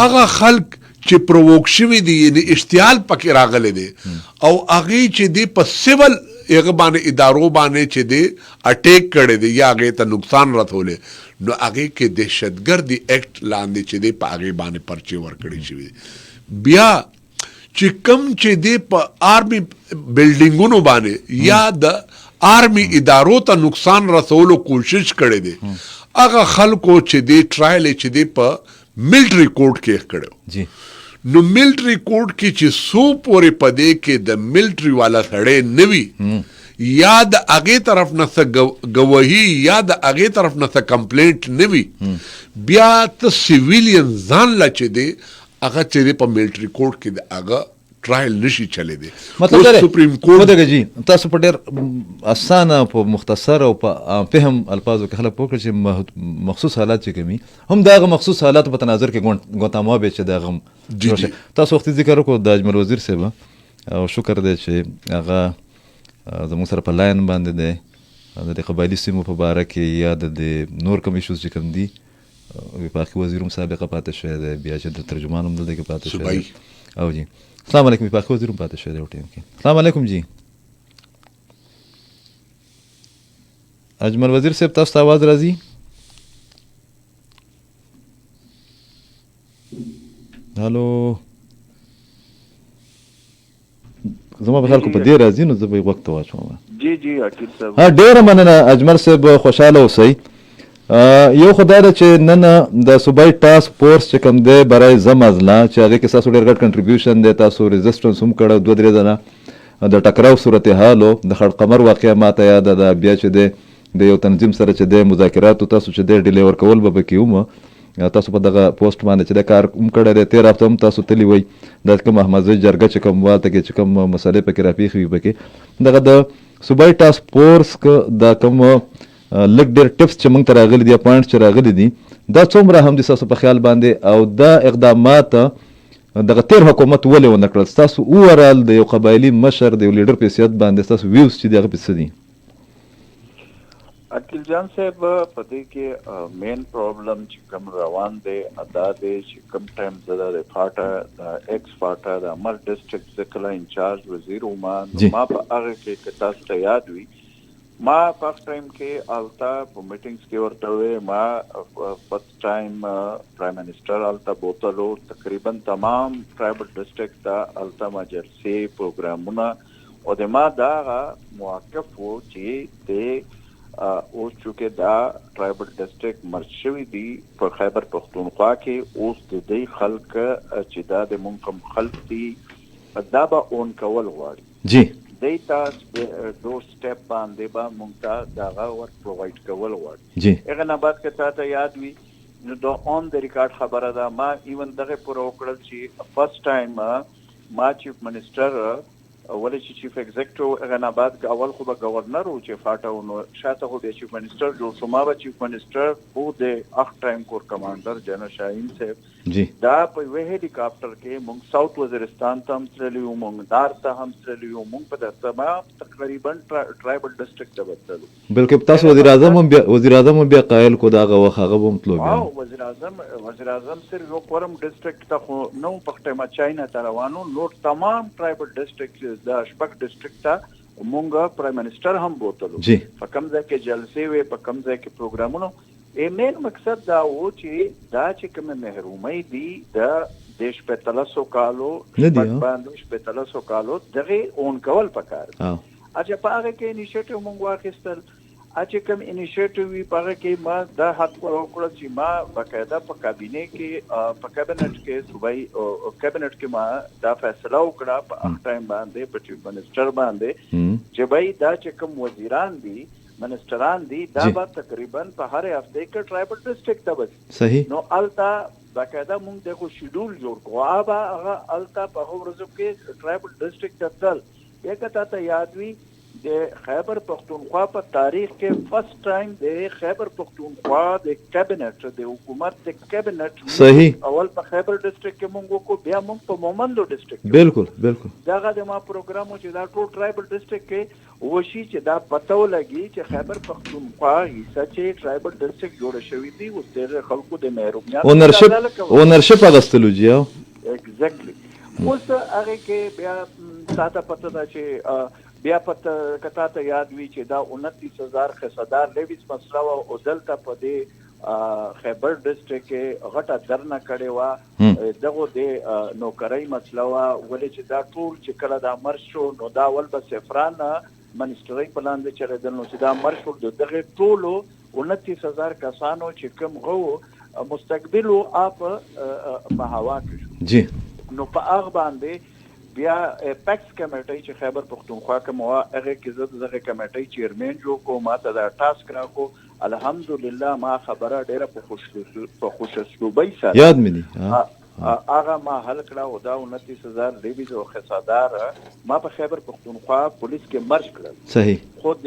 هغه خلک چې پرووک شوي دي یعنی اشتعال پکې راغلی دی او هغې چې دی په سیول هغه باندې ادارو باندې چې دی اټیک کړی دی یا هغې ته نقصان رسولی نو هغې کې دهشتګردي ایکټ لاندې چې دی په هغې باندې پرچې ورکړی شوي دي بیا چې کم چې دی په آرمي بلډینګونو باندې یا د آرمي ادارو ته نقصان رسولو کوشش کړی دی هغه خلکو چې دی ټرایل چې دی په ملټري کورټ کې کړو جی نو ملټري کورټ کې چې سو پورې پدې کې د ملټري والا سړی نوي یا د هغې طرف نه څه ګواهي یا د هغې طرف نه څه کمپلینټ نوي بیا ته سیویلین ځان له چې دی هغه چې دی په ملټري کورټ کې د هغه ټرایل نشي چلی دی مطلب دا سپریم کورټ ودغه جی تاسو په ډېر اسانه په مختصر او په فهم الفاظو کې خلک پوه کړي چې مخصوص حالات چې کوي هم دغه مخصوص حالات په تناظر کې ګوتاما به چې دغه تاسو وخت ذکر وکړو د اجمل وزیر صاحب او شکر دی چې هغه زموږ سره په لاین باندې دی د قبایلي سیمو په باره کې یا د نور کوم ایشوز چې کوم دي وفاقي وزیر هم سابقه پاتې شوی دی بیا چې د ترجمان هم دلته کې پاتې شوی دی او جی السلام علیکم وفاقي وزیر هم پاتې شوی دی ټیم کې السلام علیکم جی اجمل وزیر صاحب تاسو ته آواز راځي هلو زما په خلکو په دې راځي نو زه به یې وخت واچوم جی عقیل صاحب ډېره مننه اجمل صاحب خوشحاله اوسئ یو خو دا ده چې نن د صوبایي ټاسک فورس چې کوم دی برای زمازله چې هغې کې ستاسو ډېر ګډ کنټریبیوشن دی تاسو ريزسټنس هم کړی 2-3 ځله د ټکراو صورتحال و د خړ قمر واقعه ماته یاده ده بیا چې دی د یو تنظیم سره چې دی مذاکراتو تاسو چې دی ډیلی ورکول به پکې هم تاسو په دغه پوسټ باندې چې د کار هم کړی دی 13 هفته هم تاسو تللی وئ دا کوم احمدزی جرګه چې کوم واته کې چې کوم مسلې پکې راپېښې وي پکې دغه د صوبایي ټاسک فورس دا کوم لږ ډېر ټپس چې موږ ته راغلي دي یا پوینټس چې راغلي دي دا څومره هم دي ستاسو په خیال باندې او دا اقدامات دغه تیر حکومت ولې ونه کړل ستاسو اوورال د یو قبایلي مشر د یو لیډر په حیثیت باندې ستاسو ویوز چې دي هغه په څه دي عقیل جان صاحب په دې کې مین پرابلم چې کوم روان دی دا دی چې کوم ټایم زه د فاټا د ایکس فاټا د امر ډسټرکټ څخه انچارج وزیر وم ما په هغه کې تاسو ته یاد وي ما فرست ټایم کې التا په میټینګز کې ورته وې ما فرست ټایم پرایم منسٹر التا بوتلو تقریبا تمام ټرایبل ډسټرکټ ته التا ما جلسې پروګرامونه او د ما دا موقف و چې د اوس چونکې دا ټرایبل ډسټرکټ مرج شوي دي په خیبر پښتونخوا کې اوس د دې خلک چې دا د مونږ کوم خلک دي دا به اون کول غواړي جی دیتا دو سټپ باندې به مونږ ته دغه ور پرووایډ کول غواړي جی هغه نه بعد که تاسو یاد وي نو د اون د ریکارډ خبره ده ما ایون دغه پوره وکړل چې فرست ټایم ما چیف منسٹر ولې چې چیف ایگزیکټیو هغه نه بعد اول خو به گورنر او چې فاټو نو شاته خو به چیف منسٹر جوړ شو ما به چیف منسٹر خو د اخ ټایم کور کمانډر جنرال شاهین صاحب جی دا په وې هلیکاپټر کې مونږ ساوث وزیرستان ته هم تللیو مونږ دار ته هم تللیو مونږ په دغه تمام تقریبا ټرایبل ډسټرکټ ته وتلو بلکې تاسو وزیر اعظم بیا قایل کو دا هغه هم تلو او وزیر اعظم سره یو قرم ډسټرکټ ته خو نو په ټیمه چاینا ته روانو نو تمام ټرایبل ډسټرکټ دا شپږ ډسټرکټ ته مونږ پرایم منسٹر هم بوتلو په کوم ځای کې جلسې وي په کوم ځای کې پروګرامونه مین مقصد دا و چې دا چې کوم محرومۍ دي د دیش په 300 کالو باندې په 300 کالو دغه اون کول پکار اچھا په هغه کې انیشیټیو مونږ واخیستل چې کوم انیشیټیو وی په هغه کې ما دا حق ورکړل چې ما باقاعده په کابینه کې په کابینټ کې صوبایي کابینټ کې ما دا فیصله وکړه په هغه ټایم باندې په چیف منسٹر باندې چې بای دا چې کوم وزیران دي منسٹران دي دا به تقریبا په هر هفته کې ټرایبل ډسټرکټ ته بس صحیح نو التا باقاعده مونږ دغه شیډول جوړ کوو هغه التا په ورځو کې ټرایبل ډسټرکټ ته تل یک ته یاد وي د خیبر پختونخوا په تاریخ کې فرست ټایم د خیبر پختونخوا د کابینټ د حکومت د کابینټ صحیح اول په خیبر ډسټرکټ کې مونږ کو بیا مونږ په مومندو ډسټرکټ بالکل داغه د ما پروګرامو چې دا ټول ټرایبل ډسټرکټ کې وشي چې دا پته ولګي چې خیبر پختونخوا حصہ چې ټرایبل ډسټرکټ جوړ شوی دی اوس د خلکو د محرومیت اونرشپ اغستلو جی ایگزیکټلی اوس هغه کې بیا تاسو پته ده چې بیا پته کته ته یاد وی چې دا 29000 خصدار لیویز مسله او دلته په دې خیبر ډسټریکټ کې غټه درنه کړې وه دغه د نوکرۍ مسله وه ولې چې دا ټول چې کله دا مرش شو نو دا ول به سفران منسټرۍ په لاندې چلېدل نو چې دا مرش شو دغه ټولو 29000 کسانو چې کوم غو مستقبلو آپ په هوا کې شو جی نو په هغه باندې بیا پیکس کمیټي چې خیبر پختونخوا کې مو هغه کې زه دغه کمیټي چیرمن جوړ کو ماته دا ټاسک راکو الحمدلله ما خبره ډیره په خوششروبۍ سره یاد مې دي هغه ما حل کړه او دا 29000 لیویز او خصادار ما په خیبر پختونخوا پولیس کې مرج کړل صحیح خود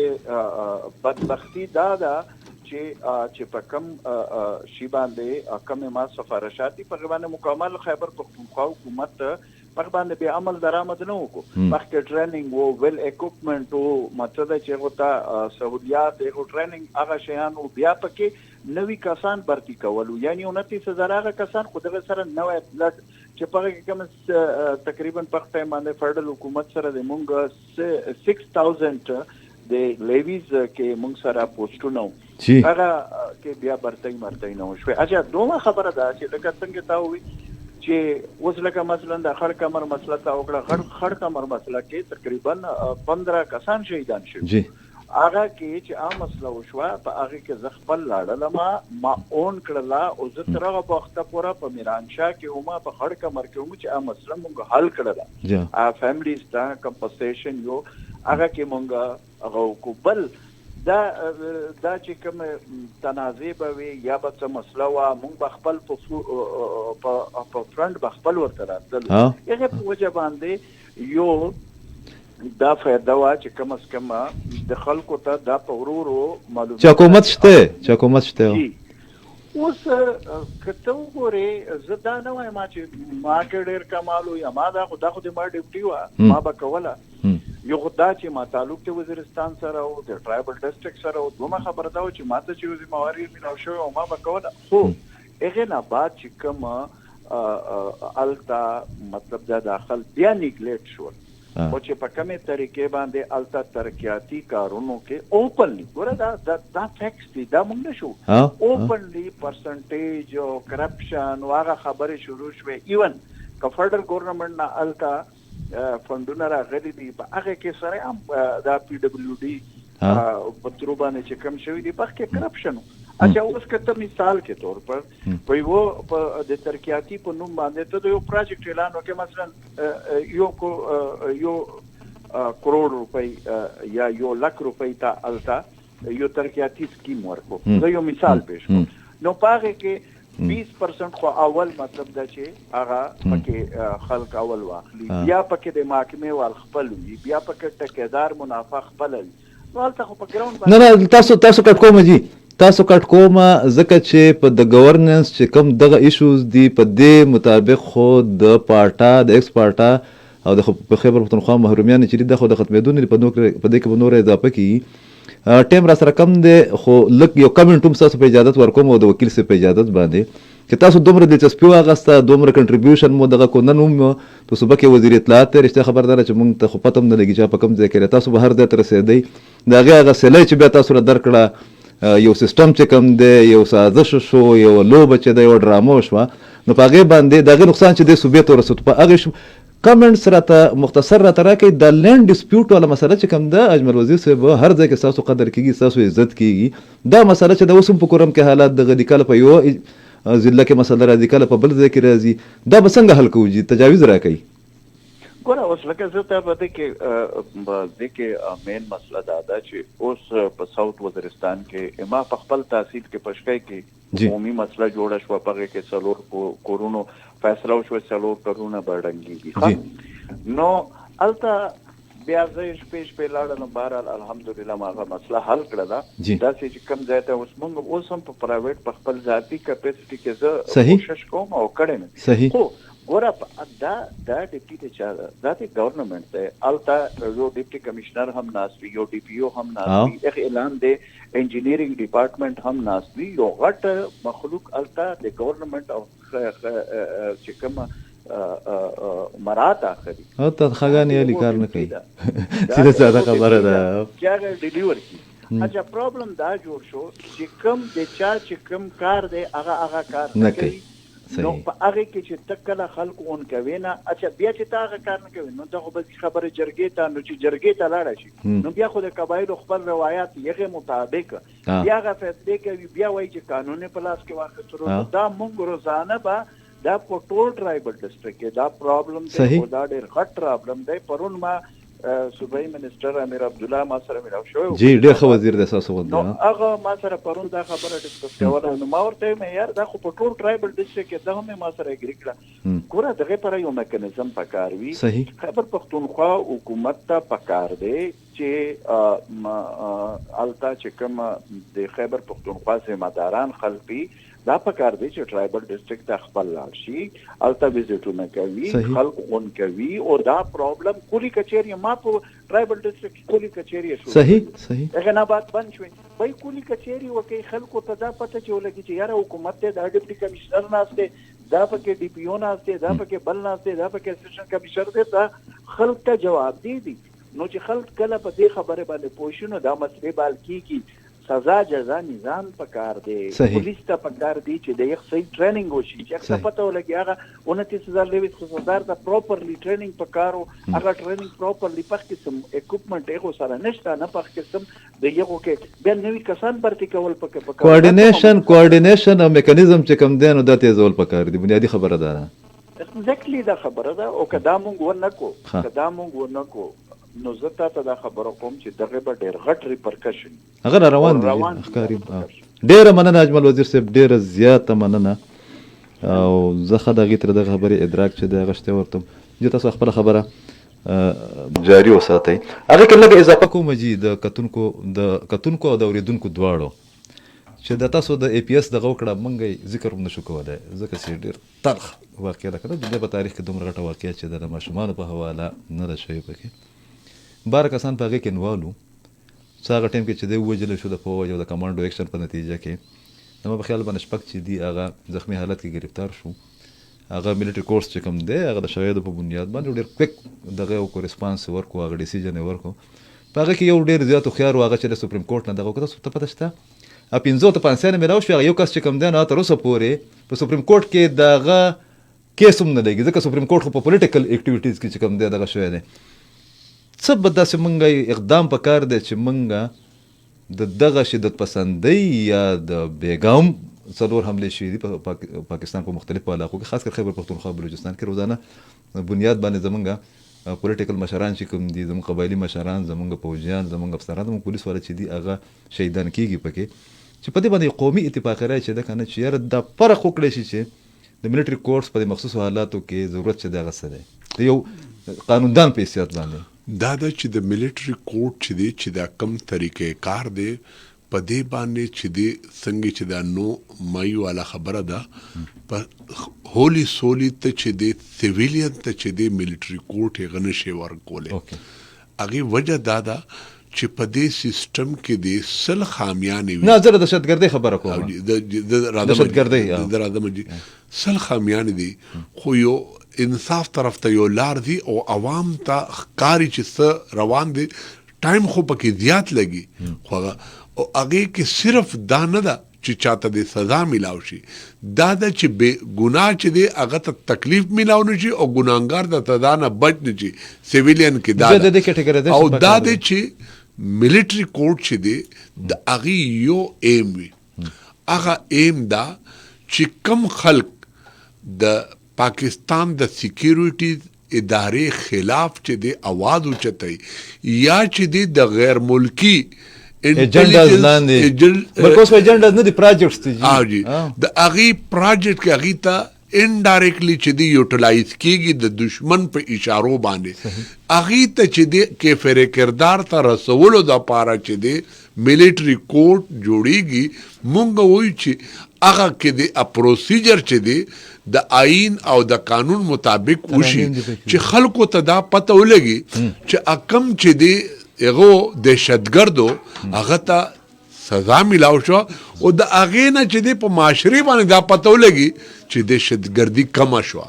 بدبختی دا چې په کم شی باندې کم ما سفارشاتي په باندې مکمل خیبر پختونخوا حکومت په باندې به عمل درآمد نه وکړو مخکې ټریننګ او ویل اکوپمنٹ او مطلب چې غوته سہولیات او ټریننګ هغه شیان او بیا پکې نوی کسان برتی کولو یعنی 29000 هغه کسان خو دغه سره نوې بلډ چې په کې کوم تقریبا په ټایم باندې فدرال حکومت سره د مونږ 6000 د لیویز کې مونږ سره پوسټونه هغه کې بیا برتۍ مرتۍ نه وشوي اجازه دوه خبره ده چې لکه څنګه تا وي چې اوس لکه مثلا د خړ کمر مسله تا وکړه خړ کمر مسله کې تقریبا 15 کسان شهیدان شوي جی هغه کې چې عام مسله وشوه په هغه کې ز خپل لاړل ما اون کړلا او زه تر هغه وخت پورې په میرانشاه کې هم په خړ کمر کې هم چې عام مسله مونږ حل کړلا فیملیز دا کمپنسیشن یو هغه کې مونږ هغه کوبل دا چې کوم تنازع به وي یا به څه مسله وه مونږ به خپل په فرنټ به خپل ورته راتلل هغې په وجه باندې یو دا فایده وه چې کم از کم د خلکو ته دا په ورو ورو معلومات چې حکومت شته اوس که ته وګورې زه دا نه وایم چې ما کې ډېر کمال وي ما دا خو د ما ډیوټي وه ما به کوله یو خدا چې ما تعلق ته وزیرستان سره او د ټرایبل ډسټریکټ سره او دومره خبره دا و چې ما ته چې ذمہواری ملو شوی او ما به کوله خو هغې نه بعد چې کوم الته مطلب دا داخل بیا نیګلیکټ شول او چې په کومې طریقې باندې الته ترقیاتي کارونو کې اوپنلی ګوره دا فیکس دي دا موږ نه شو اوپنلی پرسنټیج او کرپشن او هغه خبرې شروع شوې ایون که فدرال ګورنمنټ نه الته فندونه راغلي دي په هغه کې سره هم دا پی ډبلیو ډي په تر باندې چې کم شوی دی په کې کرپشن اچھا اوس کته مثال کې طور پر په یو د ترقیاتي په نوم باندې ته یو پروجیکټ اعلان وکړي مثلا یو کروڑ روپۍ یا یو لک روپۍ ته الته یو ترقیاتي سکیم ورکو زه یو مثال پیش کوم نو پاره کې 20% خو اول مطلب دا چې هغه پکې خلک اول واخلي بیا پکې د محکمې وال خپل وي بیا پکې ټیکدار منافع خپل وي نو هلته خو په ګراوند نه تاسو کټ کوم جی تاسو کټ کوم ځکه چې په د ګورننس چې کوم دغه ایشوز دي په دې مطابق خو د پارټا د ایکس پارټا او د خیبر پختونخوا محرومیان چې د خو د ختمېدون په دې کې به نور اضافه کیږي ټیم را سره کم دی خو لږ یو کمنټ هم ستاسو په اجازت ورکوم او د وکیل صاحب په اجازت باندې چې تاسو دومره دلچسپي واخیسته دومره کنټریبیوشن مو دغه کو نن هم په صوبه کې وزیر اطلاعات دی رښتیا خبردار چې موږ ته خو پته هم نه لګي چې په کوم ځای کې تاسو به هر ځای ته رسېدئ د هغې هغه سیلی چې بیا تاسو را درکړه یو سیستم چې کوم دی یو سازش شو یو لوبه چې ده یو ډرامه شوه نو په هغې باندې د هغې نقصان چې دی صوبې ته ورسېدو په هغې کمنټس راته مختصر راته راکړئ د لینډ ډسپیوټ والا مسله چې کوم ده اجمل وزیر صاحب هر ځای کې ستاسو قدر کېږي ستاسو عزت کېږي دا مسله چې د اوس هم په کورم کې حالات دغه دي کله په یو ضلع کې مسله راځي کله په بل ځای کې راځي دا به څنګه حل کوو جي تجاویز راکوي ګوره اوس لکه زه ته په دې کې مین مسله دا ده چې اوس په ساوث وزیرستان کې ما په خپل تحصیل کې پشکای کې عمومي مسله جوړه شوه په هغې کې څلور کورونو فیصله وشوه 4 کورونه به ډنګېږي نو هلته بیا زه شپې لاړم بهرحال الحمدلله ما هغه مسله حل کړله داسې چې کوم ځای ته اوس موږ اوس هم په پرایویټ په خپل ذاتي کپیسټي کې زه کوشش کوم او کړی مې خو ګوره دا ډیپټي دی چې دا د ګورنمنټ دی هلته یو ډیپټي کمشنر هم ناست وي یو ډي پي او هم ناست وي هغه اعلان دی انجینیرینګ ډپارټمنټ هم ناست وي یو غټ مخلوق هلته د ګورنمنټ او چې کوم مراد اخلي او ته خاګان یې لیکار نه کوي چې دا خبره ده چې ډیلیور کی. اچھا پرابلم دا جوړ شو چې کم د چا چې کم کار دی هغه کار نه کوي. نو په هغه کې چې تکله خلکو اون کوي نه، اچھا بیا چې تا هغه کار نه کوي نو دا خو به خبره جرګې ته، نو چې جرګې ته لاړ شي نو بیا خو د قبایلو خپل روایت یغه مطابق بیا هغه فیصله کوي، بیا وایي چې قانون په لاس کې واخیستو. دا مونږ روزانه به دا په ټول ټرایبل ډسټرکټ کې دا پرابلم دی، دا ډېر غټ پرابلم دی. پرون ما صوبایي منسټر امیر عبدالله ما سره ملاو شوی جی ډېر ښه وزیر دی تاسو غوندې. نو هغه ما سره پرون دا خبره ډسکس کوله، نو ما ورته ویل یار دا خو په ټول ټرایبل ډسټرکټ کې دا هم ما سره اګری کړه. ګوره دغه پر یو میکانیزم پکار وي. خیبر پښتونخوا حکومت ته پکار دی چې التا چې کوم د خیبر پښتونخوا ذمہ داران خلک دا پکار دی چې ټرایبل ډسټرکټ ته خپل لاړ شي، الته وزټونه کوي، خلک اون کوي، او دا پرابلم کولی کچېری ما په ټرایبل ډسټرکټ کولی کچېری شو. صحیح هغه نه بات بند شوی وای کولی کچېری وکي خلکو ته دا پته چې ولګي چې یاره حکومت ته دا ډیپټي کمشنر ناشته، دا پکې ډي پی او ناشته، دا پکې بل ناشته، دا پکې اسسټنټ کمشنر دی، دا خلک ته جواب دی. نو چې خلک کله په دې خبره باندې پوښتنه دا مسلې بال کیږي. سزا جزا نظام پکار دی، پولیس ته پکار دی چې د یو صحیح ټریننګ وشي، چې څه پته ولګي هغه 29,000 ته پراپرلی ټریننګ پکارو، هغه ټریننګ پراپرلی پخ قسم اکوپمنٹ هغه سره نشته، نه پخ قسم د یو کې بیا نوې کسان برتی کول پکار، کوارډینیشن او میکانیزم چې کوم دی نو دا تیزول پکار دی. بنیادی خبره ده ایگزیکټلی دا خبره ده. او کدا مونږ ورنکو نو زه تاسو دا خبره کوم چې دغه به ډېر غټ ریپرکشن هغه روان دي ښکاري. ډېره مننه اجمل وزیر صاحب، ډېره زیاته مننه. او زه ښه د هغې تر دغه خبرې ادراک چې دی هغه شته ورته چې تاسو خپله خبره جاري وساتئ. هغې کې لږ اضافه کوم چې د کتونکو او د اورېدونکو دواړو چې د تاسو د ای پی ایس دغه وکړه موږ ذکر هم نشو کولی ځکه چې ډېر تلخ واقع ده که نه، د دې په تاریخ کې دومره غټه واقعه چې د ماشومانو په حواله نه ده شوې پکې. باره کسان په هغې کې انوالو، څه هغه ټایم کې چې دی ووژلی شو د فوج او د کمانډو ایکشن په نتیجه کې زما په خیال باندې شپږ چې دي هغه زخمي حالت کې گرفتار شو. هغه ملیټري کورس چې کوم دی هغه د شواهدو په بنیاد باندې ډېر کویک دغه وکړو، ریسپانس ورکړو، هغه ډیسیژن یې ورکړو. په هغه کې یو ډېر زیات هوښیار و هغه چې د سپریم کورټ نه دغه وکړه. تاسو ته پته شته 15 ته 5 میلاو شو، هغه یو کس چې کوم دی نو تر اوسه پورې په سپریم کورټ کې دغه کیس هم نه لګي، ځکه سپریم کورټ خو په پولیټیکل اکټیویټیز کې چې کوم دی دغه شوی دی. څه به داسې مونږ اقدام پکار دی چې مونږ د دغه شدت پسندۍ یا د بیګام 4 حملې شوي دي په پاکستان په مختلفو علاقو کې، خاص کر خیبر پښتونخوا بلوچستان کې روزانه بنیاد باندې زمونږ پولیټیکل مشران چې کوم دي، زمونږ قبایلي مشران، زمونږ پوځیان، زمونږ افسران، زمونږ پولیس والا چې دي هغه شهیدان کېږي پکې. چې په دې باندې قومي اتفاق رایې چې ده که نه چې یاره دا فرق وکړی شي چې د ملیټري کورس په دې مخصوصو حالاتو کې ضرورت چې دی هغه څه دی د یو قانوندان په حیثیت باندې. دا ده چې د ملیټري کورټ چې دی چې دا کم طریقې کار دی په دې باندې چې دی څنګه چې دا نو مای والا خبره ده په هولي سولي ته چې دی سیویلین ته چې دی ملیټري کورټ یې غنشي ورکولې. هغې وجه دا ده چې په دې سیستم کې دی سل خامیانې وي. نه زه د دهشتګردۍ خبره کوم، د رادمجي سل خامیانې دي، خو یو انصاف طرف ته یو لار دی او عوام ته ښکاري چې څه روان دی. ټایم خو پکې زیات لګي، خو او هغې کې صرف دا نه ده چې چاته د سزا میلاو شي، دا ده چې بې ګناه چې دی هغه ته تکلیف میلاو نه شي او ګناهګار د سزا نه بچ نه شي. سیویلین کې دا ده. او دا دی چې ملیټري کورټ چې دی د هغې یو ایم وي، هغه ایم دا چې کم خلق د پاکستان د سیکیورټیز ادارې خلاف چې دی आवाज اوچتای یا چې دی د غیر ملکی ایجنډاز لاندې بلکې اوس ایجنډاز نه دي پروجیکټس دي د هغې پروجیکټ کې هغې ته انډایرکټلی چې دی یوټیلایز کېږي د دشمن په اشارو باندې. هغې ته چې دی کیفر کردار ته رسولو دپاره چې دی ملیټري کورټ جوړیږي. مونږ وایو چې هغه کې دی پروسیجر چې دی د آئین او د قانون مطابق وشي چې خلکو ته دا پته ولګي چې کم چې دی هغو دهشتګردو هغه ته سزا میلاو شو او د هغې نه چې دی په معاشرې باندې دا پته ولګي چې دهشتګردي کمه شوه.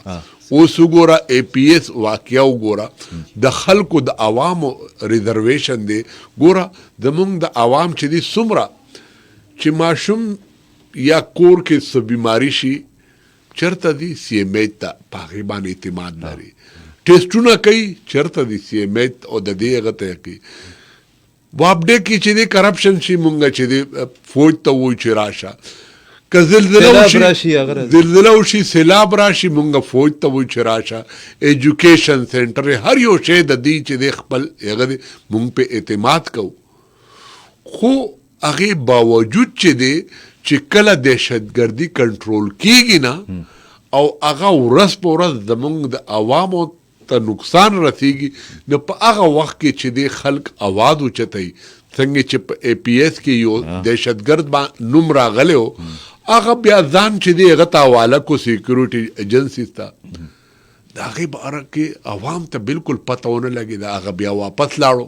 اوس وګوره APS واقعیا وګوره د خلکو د عوامو ریزرویشن دی. ګوره زمونږ د عوام چې دي څومره چې ماشوم یا کور کې څه بیماری شي چرته دي CMH ته په هغې باندې اعتماد لري. ټیسټونه کوي چرته دي CMH او د دې هغه ته کوي. وابډې کې چې دی کرپشن شي مونږ چې دی فوج ته وایو چې راشه. که زلزله وشي سیلاب راشي مونږ فوج ته وایو چې راشه. ایجوکیشن سینټر هر یو شی د دې چې دی خپل هغه دی مونږ په اعتماد کوو. خو هغې باوجود چې دی چې کله دهشتګردي کنټرول کیږي نه او هغه ورځ په ورځ زمونږ د عوامو ته نقصان رسیږي نو په هغه وخت کې چې دی خلک اواز اوچتوي. څنګه چې په APS کې یو دهشتګرد نوم راغلی و هغه بیا ځان چې دی هغه ته حواله کو سیکیورټي ایجنسیز ته. د هغې باره کې عوام ته بالکل پته ونه لګېده. هغه بیا واپس لاړو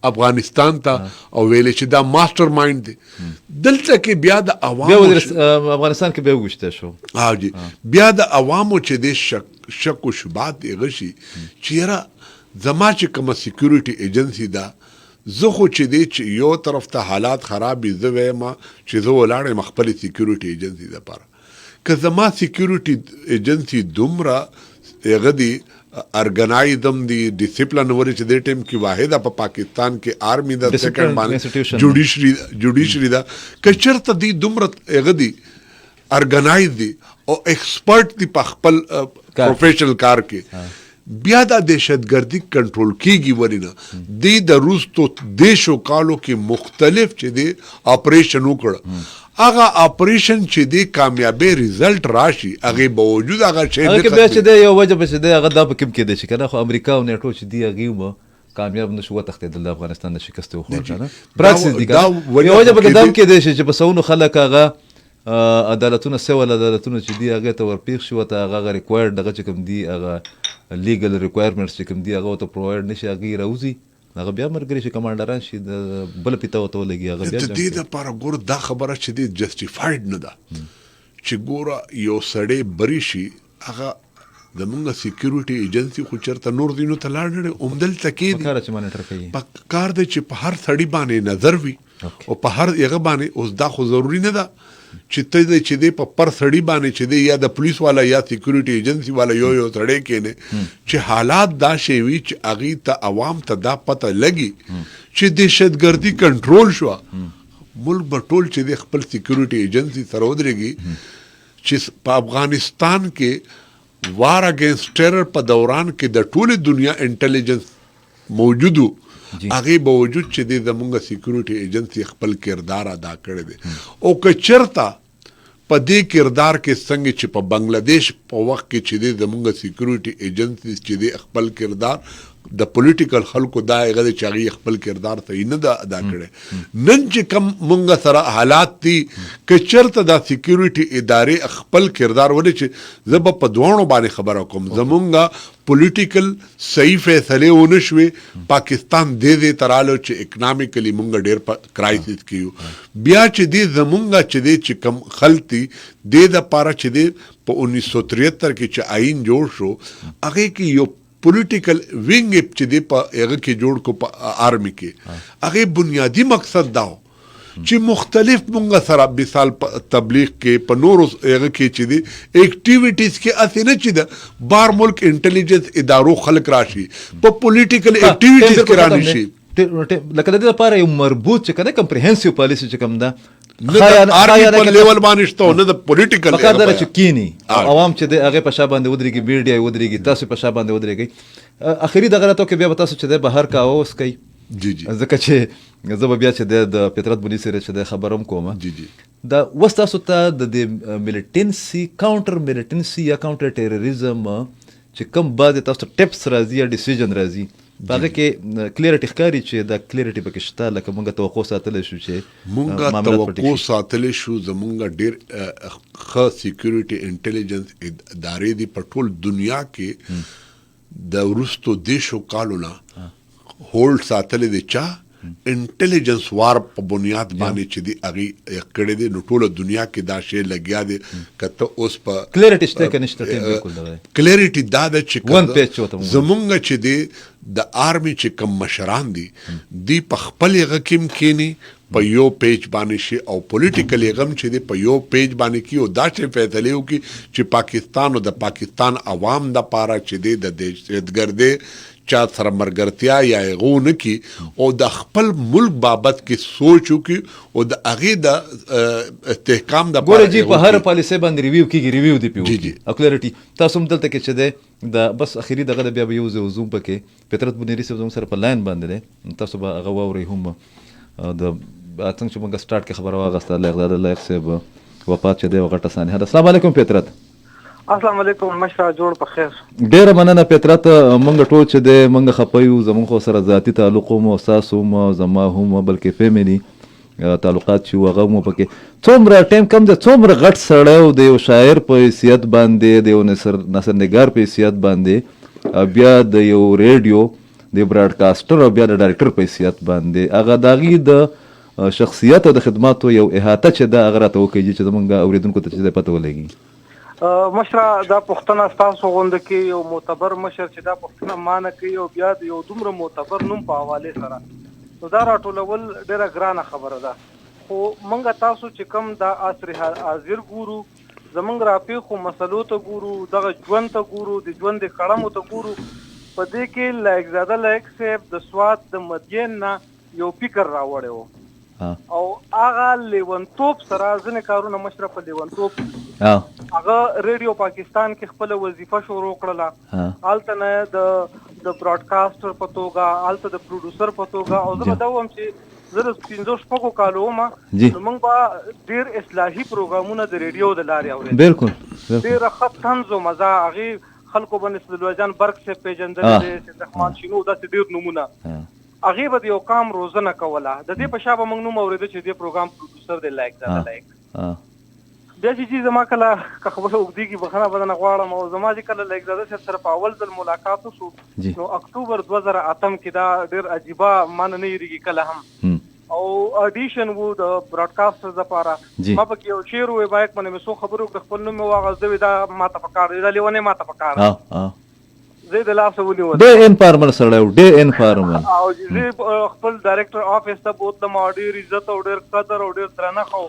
افغانستان ته او ویلې چې دا ماسټر مایند دی. دلته کې بیا د عوامو افغانستان کې بیا وګشته شو. جی بیا د عوامو چې دی شک و شبهات هغه شي چې یاره زما چې کومه سیکیورټي ایجنسي ده زه خو چې دی چې یو طرف ته حالات خراب وي زه وایم چې زه ولاړ یم خپلې سیکیورټي ایجنسي دپاره. که زما سیکیورټي ایجنسي دومره هغه دی ارګنایزم دی ډیسپلن ورې چې دې ټیم کې واحده په پاکستان کې آرمي د سیکنډ باندې جوډیشري ده. که چېرته دی دومره هغه دی ارګنایز دی او ایکسپرټ دی په خپل پروفیشنل کار کې بیا دا دهشتګردي کنټرول کیږي ولې نه. دی د وروستو دیشو کالو کې مختلف چې دی اپریشن وکړه. هغه اپریشن چې دی کامیابی ریزلټ راشي هغې باوجود هغه شی هغه بیا چې دی یو وجه به چې دی هغه دا په کوم کېدی شي که نه خو امریکا او نیټو چې دی هغې به کامیاب نه شو وتښتېدل د افغانستان د شکست وخوړ که نه پراکسس دي که نه یو وجه به د دام کېدی شي چې په سونو خلک هغه عدالتونه سیول عدالتونه چې دی هغې ته ورپېښ شي ورته هغه ریکوایرډ دغه چې کوم دی هغه لیګل ریکوایرمنټس چې کوم دی هغه ورته پرووایډ نه شي هغې راوځي هغه بیا ملګري شي کمانډران شي د بله پیته ورته ولګي هغه بیا د دې دپاره ګوره دا خبره چې دی جسټیفاید نه ده چې ګوره یو سړی بری شي هغه زمونږ سیکیورټي ایجنسي خو چېرته نور ځایونو ته لاړ نه دی همدلته کې پکار چې مانیټر کوي پکار دی چې په هر سړي باندې نظر وي او په هر هغه باندې اوس دا خو ضروري نه ده چې ته دی چې دی په پر سړي باندې چې دی یا د پولیس والا یا سیکیورټي ایجنسي والا یو سړی کېنی چې حالات دا شی وي چې هغې ته عوام ته دا پته لګي چې دهشتګردي کنټرول شوه ملک به ټول چې دی خپل سیکیورټي ایجنسي سره ودرېږي چې په افغانستان کې وار اگینسٹ ټیرر په دوران کې د ټولې دنیا انټیلیجنس موجودو هغې باوجود چې دی زمونږ سیکیورټي ایجنسي خپل کردار ادا کړی دی. او که چېرته په دې کردار کې څنګه چې په بنګلادیش په وخت کې چې دی زمونږ سیکیورټي ایجنسي چې دی خپل کردار د پولیټیکل خلکو دا هغه دی چې هغې خپل کردار صحیح نه ده ادا کړی. نن چې کوم مونږ سره حالات دي که چېرته دا سیکیورټي ادارې خپل کردار ولې چې زه به په دواړو باندې خبره کوم زمونږ پولیټیکل صحیح فیصلې ونه شوې پاکستان دې ترالو چې اکنامیکلی مونږ ډېر په کرایسس کې یو بیا چې دی زمونږ چې دی چې کوم خلک دي دې دپاره چې دی په 1973 کې چې آئین جوړ شو هغې کې یو پولیټیکل وینګ چې دی په هغه کې جوړ کو په آرمي کې هغې بنیادي مقصد دا چې مختلف مونږ سره مثال په تبلیغ کې په نورو هغه کې چې دی اکټیویټیز کې هسې نه چې د بار ملک انټیلیجنس ادارو خلک راشي په پولیټیکل اکټیویټیز کې رانشي لکه د دې لپاره یو مربوط چې که نه کمپریهنسیو پالیسي چې کوم ده نه د آرمي په لیول باندې شته نه د پولیټیکل پکار ده چې کینی عوام چې دی هغې په شا باندې ودرېږي میډیا یې ودرېږي تاسو په شا باندې ودرېږئ اخري دغه راتو کې بیا به تاسو چې دی بهر کاوه اوس کوئ ځکه چې زه به بیا چې دی د فطرت بوني سره چې دی خبر هم کوم دا اوس تاسو ته د دې میلیټنسي کاونټر میلیټنسي یا کاونټر ټیرریزم چې کوم بعد تاسو ته ټپس راځي یا ډیسیژن راځي په هغه کې کلیرټي ښکاري چې دا کلیرټي پکې شته لکه مونږ توقع ساتلی شو چې مونږ توقع ساتلی شو زمونږ ډېر ښه سیکیورټي انټیلیجنس ادارې دي په ټول دنیا کې د وروستو دیشو کالو نه هولډ ساتلی دی چا انټيليجنس وار په بنیاد باندې چې دی هغه کړي دي نو ټوله دنیا کې دا شی لګیا دي کته اوس په کلیریټی شته کنه شته بالکل دا کلیریټی دا د چې ون پیج وته زمونږ چې دی د آرمي چې کم مشران دي دی په خپل غکیم کینی په یو پیج باندې شي او پولیټیکلی غم چې دی په یو پیج باندې کی او دا چې فیصله وکي چې پاکستان او د پاکستان عوام د پاره چې دی د دهشتګردي چا سره مرګرتیا یا غو کی او د خپل ملک بابت کې سوچو کی او د هغه د استحکام د ګوره جی په هر پالیسي باندې ریویو کیږي ریویو دی پیو جی کلیریټی تاسو هم دلته کې چې دی دا بس اخیری دغه د بیا یو زوم پکې پترت بنيري سره سره په لاین باندې دی تاسو به هغه ووري هم د څنګه چې موږ سٹارټ کې خبره واغسته الله اقدار الله صاحب وفات شه دی وغټه ثانيه السلام علیکم پترت السلام علیکم مشره جوړ په خیر ډیره مننه پترت منګه ټول چې د منګه خپایو زمون خو سره ذاتی تعلق مو اساسو مو زما هم بلکې فیملی تعلقات چې وغه مو پکې څومره ټیم کم د څومره غټ سړیو د یو شاعر په حیثیت باندې د یو نثر نگار په حیثیت باندې بیا د یو ریډیو د براډکاسټر او بیا د ډایرکټر په حیثیت باندې هغه داغي د شخصیت او د خدماتو یو احاطه چې دا هغه راته وکړي چې زمونږ اوریدونکو ته چې پته ولګي مشره دا پښتنه تاسو غوند کې یو معتبر مشر چې دا پښتنه مان کوي او بیا د یو دومره معتبر نوم په حواله سره نو دا راټولول ډیره ګرانه خبره ده خو مونږ تاسو چې کم دا عصر حاضر ګورو زمونږ راپی خو مسلو ته ګورو دغه ژوند ته ګورو د ژوند د کړمو ته ګورو په دې کې لایک زاده لایک صاحب د سواد د مدین نه یو فکر راوړی و او هغه لیونتوب سره ځنې کارونه مشرف په لیونتوب هغه ریډیو پاکستان کې خپل وظیفه شروع کړله هلته نه د براډکاسټر په توګه هلته د پروډوسر په توګه او زه به دا وایم چې زه د 15 کالو وم نو موږ به ډېر اصلاحي پروګرامونه د ریډیو د لارې اورېدل بالکل ډېر ښه طنز و مزه هغې خلکو به نصرالله جان برق صاحب پېژندلی دی سید رحمان شینو داسې ډېر نومونه هغې به د یو قام روزنه کوله د دې په شا به موږ نوم اورېده چې دې پروګرام پروډوسر دی لایک زاده لایک بیا چې زما کله که خبره اوږدېږي بخښنه به درنه غواړم او زما چې کله لایک زاده صاحب سره په اول ځل ملاقات وشو نو اکتوبر 2008 کې دا ډېر عجیبه ما نه هېرېږي کله هم او اډیشن وو د براډکاسټر دپاره ما پکې یو شعر ووی بایک باندې مې څو خبرې وکړه خپل نوم مې واغزده وي دا ماته پکار دی دا لیونۍ ماته پکار زه د لاسه ونیول ډېر انفارمل سړی و ډېر انفارمل او زه خپل ډایرکټر آفس ته بوتلم او ډېر عزت او ډېر قدر او ډېر درنښت او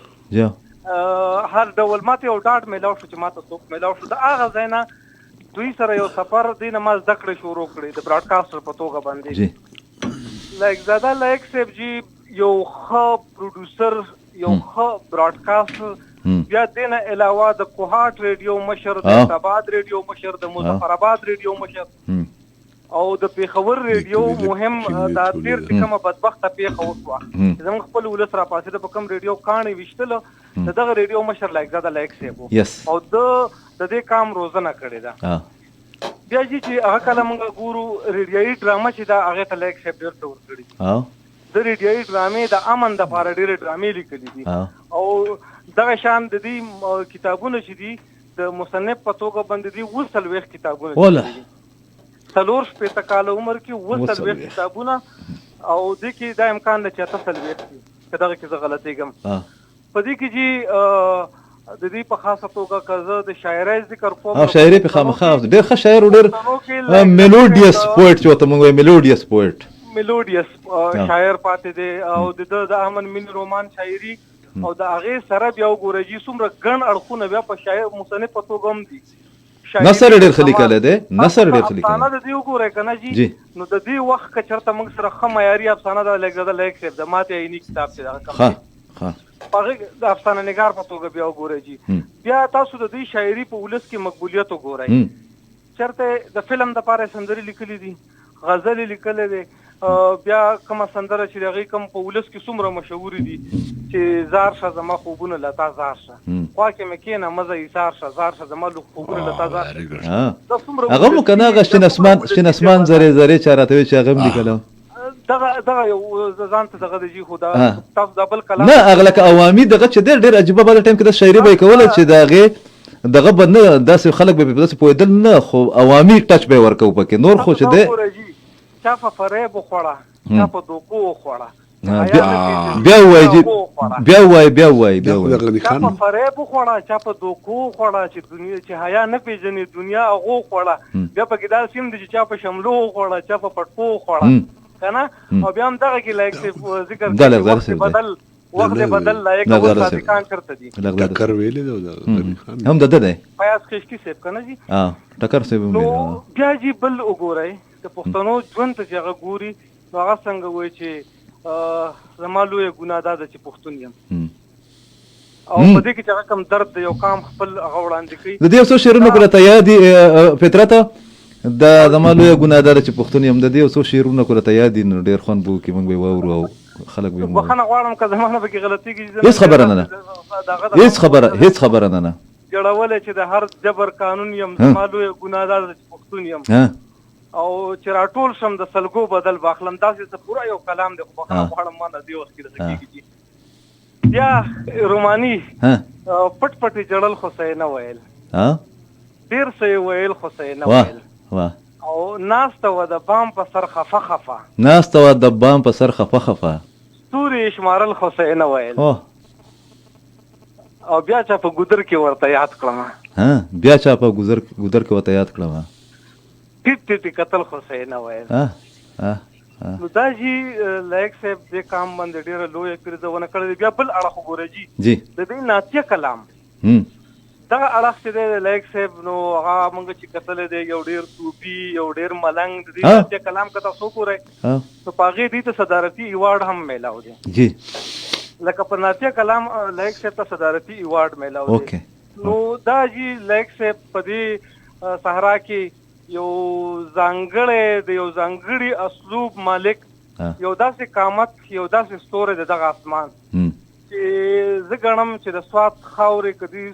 هر ډول ماته یو ډاډ میلاو شو چې ماته څوک میلاو شو د هغه ځای نه دوی سره یو سفر دی نه ما زده کړې شروع کړې د براډکاسټر په توګه باندې لایک زاده لایک صاحب جی یو ښه پروډوسر یو ښه براډکاسټر بیا دینه علاوه د کوهاټ ریډیو مشر د آباد ریډیو مشر د مظفر آباد ریډیو مشر او د پیښور ریډیو مهم دا تیر چې کومه بدبخته پیښه وشوه زموږ خپل ولس راپاسېده په کوم ریډیو کاڼې ویشتله د دغه ریډیو مشر لایک زاده لایک صاحب او د دې کام روزنه کړې ده بیا چې هغه کله موږ ګورو ریډیوي ډرامه چې دا هغې ته لایک صاحب ډېر څه ورکړي د ریډیوي ډرامې د امن دپاره ډېرې ډرامې لیکلي دي او دغه شان د دې کتابونه چې دي د مصنف په توګه باندې دي 40 کتابونه دي 40 کاله عمر کې 40 کتابونه او د کې دا امکان ده چې 40 کې دغه کې زه غلطېږم په دې کې چې د دې په خاصه توګه که د شاعرۍ ذکر کوم شاعرۍ په خامخا ډېر ښه شاعر او ډېر میلوډیس پوئټ چې ورته موږ وایو میلوډیس پوئټ میلوډیس شاعر پاتې دی او د احمد مین رومان شاعري او د هغې سره بیا وګورئ چې څومره ګڼ اړخونه بیا په شاعر مصنف په توګه هم دي نثر ډېر ښه لیکلی دی نثر ډېر ښه لیکلی افسانه د دې وګورئ که نه جي نو د دې وخت که چېرته موږ سره ښه معیاري افسانه ده لایک زاده لایک صاحب د ماتې عیني کتاب چې دغه کم په هغې د افسانه نګار په توګه بیا وګورئ جي بیا تاسو د دې شاعري په ولس کې مقبولیت وګورئ چېرته د فلم دپاره یې سندرې لیکلي دي غزلې لیکلی دی بیا کومه سندره چې د هغې کوم په ولس کې څومره مشهورې دي چې زار شه زما خوبونه لتا زار شه خوا کې مې کښېنه مزه ایثار شه زار شه زما خوبونه لتا زار شه هغه مو که نه هغه شین اسمان زرې زرې چا راته وایي چې هغه هم لیکلی دغه یو ځان ته دغه د جي خو دا تاسو دا بل کلام نه هغه لکه عوامي دغه چې ډېر عجیبه په ټایم کې د شاعري به یې کوله چې د هغې دغه به نه داسې خلک به په داسې پوهېدل نه خو عوامي ټچ به یې ورکوو پکې نور خو چې دی چا په فریب وخوړه چا په دوکو وخوړه بیا وای جی بیا وای دا خو د غني چا خان په فریب خوړه چا په دوکو خوړه چې دنیا چې حیا نه پیژني دنیا هغو خوړه بیا پکې دا سیم دي چې چا په شملو خوړه چا په پټکو خوړه که نه او بیا هم دغه کې لایک ذکر کوي بدل وخت بدل لایق او صادقان چرته دي ټکر ویلې دا غني خان هم د ده پیاز خشکی سیب کنه جی ټکر سیب نو بیا جی بل وګورئ د پښتنو ژوند ته چې هغه ګوري نو هغه څنګه وایي چې زما لویه ګناه دا ده چې پښتون یم او په دې کې چې هغه کوم درد د یو قام خپل هغه وړاندې کوي د دې څو شعرونه کوله ته یاد فطرت د زما لویه ګناه دا ده چې پښتون یم د دې څو شعرونه کوله ته یاد دي نو ډېر خوند به وکړي موږ به واورو او خلک به بخښنه غواړم که زما نه پکې غلطي کېږي هېڅ خبره نه ده هېڅ خبره نه ده جوړولی چې د هر جبر قانون یم زما لویه ګناه دا ده چې پښتون یم او چې راټول شم د سلګو بدل باخلم داسې څه پوره یو کلام دی خو بخښنه غواړم ما نه دې وخت کې دغه کېږي بیا روماني پټ پټې جړل خو څه یې نه ویل ډېر څه یې ویل خو څه یې نه ویل او ناسته وه د بام په سر خفه خفه ناسته وه د بام په سر خفه خفه ستوري یې شمارل خو څه یې نه ویل او بیا چا په ګودر کې ورته یاد کړم بیا چا په ګودر کې ورته یاد کړم ټیټ ټیټ قتل خو څه یې نه ویل نو دا جی لایق صاحب دې کام باندې ډېره لویه پیرزونه کړې بیا بل اړخ وګوره جی د دې ناتیه کلام دغه اړخ چې دی لایق صاحب نو هغه موږ چې کتلی دی یو ډېر صوفي یو ډېر ملنګ د دې ناتیه کلام که تاسو وګورئ نو په هغې دې ته صدارتي ایوارډ هم میلاو دی لکه په ناتیه کلام لایق صاحب ته صدارتي ایوارډ میلاو دی نو دا جی لایق صاحب په دې صحرا کې یو ځانګړی د یو ځانګړي اسلوب مالک یو داسې قامت یو داسې ستوری د دغه اسمان چې زه ګڼم چې د سوات خاورې کدي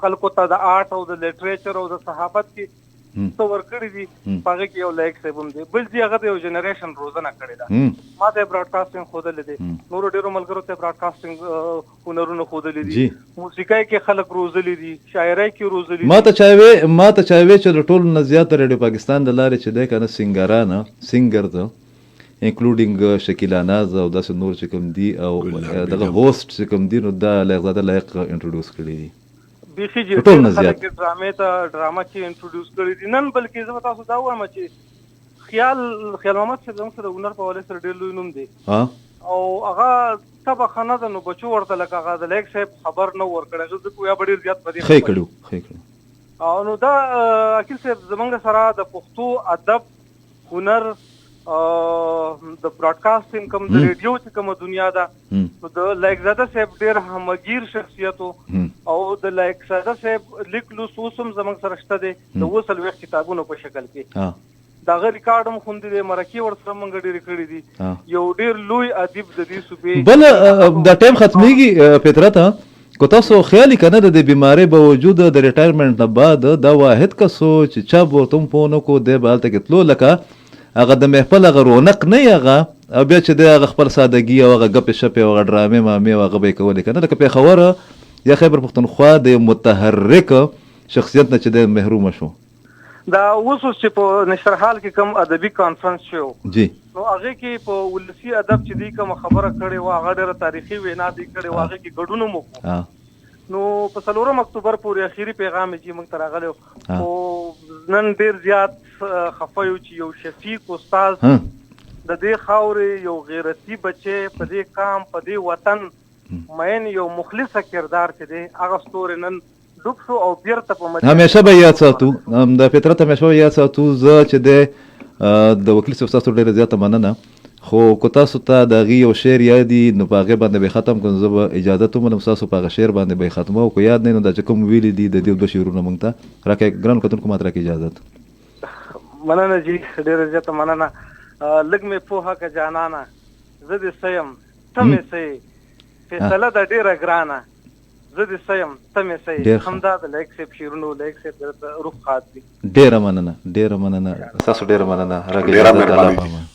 خلکو ته د آرټ او د لټریچر او د صحافت کې څه ورکړي دي په هغې کې یو لایق صاحب هم دی بل دي هغه د یو جنریشن روزنه کړې ده ما ته یې براډکاسټینګ ښودلی دی نورو ډېرو ملګرو ته یې براډکاسټینګ هنرونه ښودلي دي موسیقۍ کې خلک روزلي دي شاعرۍ کې روزلي دي ما ته چا وی چې د ټولو نه زیات د ریډیو پاکستان د لارې چې دی که نه سینګر ده انکلوډینګ شکیلا ناز او داسې نور چې کوم دي او دغه هوسټ چې کوم دي نو دا لایقزاده لایق انټروډیوس کړي دي بیخي چې خلک ډرامې ته ډرامه کې انټروډیوس کړي دي نن بلکې زه به تاسو دا وایم چې خیال محمد صاحب زموږ سره د هنر په حوالې سره ډېر لوی نوم دی او هغه څه بخښنه ده نو بچو ورته لکه هغه د لایق صاحب خبر نه ورکړی هغه زه یا به ډېر زیات په دې ښه کړو او نو دا عقیل صاحب زموږ سره د پښتو ادب هنر د براډکاسټینګ کوم د ریډیو چې کومه دنیا ده نو د لایقزاده صاحب ډېر همغیر شخصیت او د لایقزاده صاحب لیک لوست اوس هم زموږ سره شته دی د 20 کتابونو په شکل کې د هغه ریکارډ هم خوندي دی مرکې ورسره موږ ډېرې کړي دي یو ډېر لوی ادیب د دې صوبې بل دا ټایم ختمیږي فطرت که تاسو خیالي که نه د بیمارۍ باوجود د ریټایرمنټ نه بعد دا واحد کس و چې چا به ورته هم پوه نه کړو دی به هلته کې تلو لکه هغه د محفل هغه رونق نه هغه او بیا چې دی هغه خپل سادګي او هغه ګپې شپې او هغه ډرامې مامې او هغه به یې کولې که نه لکه پېښور یا خیبر پښتونخوا د متحرک شخصیت نه چې دی محرومه شو دا اوس چې په نشرحال کې کوم ادبي کانفرنس شو جی نو هغې کې په ولسي ادب چې دی کومه خبره کړې وه هغه ډېره تاریخي وینا دی کړې وه هغې کې ګډون هم وکړو نو په 4 اکتوبر پورې اخیری پیغام چې موږ ته راغلی خو نن ډېر زیات خفه یو چې یو شفیق استاد د دې خاورې یو غیرتي بچی په دې قام په دې وطن مین یو مخلصه کردار چې دی هغه ستوری نن ډوب شو او بیرته په همیشه به یاد ساتو د فطرت همیشه به یاد ساتو زه چې دی د وکیل صاحب ستاسو ډېره زیاته مننه خو که تاسو ته د هغې یو شعر یاد وي نو په هغې باندې به ختم کړم زه به اجازت ومنم ستاسو په هغه شعر باندې به یې ختموو که یاد نه نو دا چې کوم ویلي دي د دې 2 شعرونه موږ ته راکړئ ګرانو کتونکو ماته راکړئ اجازت مننه جی ډېره زیاته مننه لږ مې پوهه که جانانه زه دې څه یم ته مې څه یې فیصله ده ډېره ګرانه زه دې څه یم ته مې څه یې همدا د لایق صاحب شعرونو لایق صاحب درته روح خاص دي ډېره مننه ستاسو ډېره مننه راکړئ اجازت الله پامان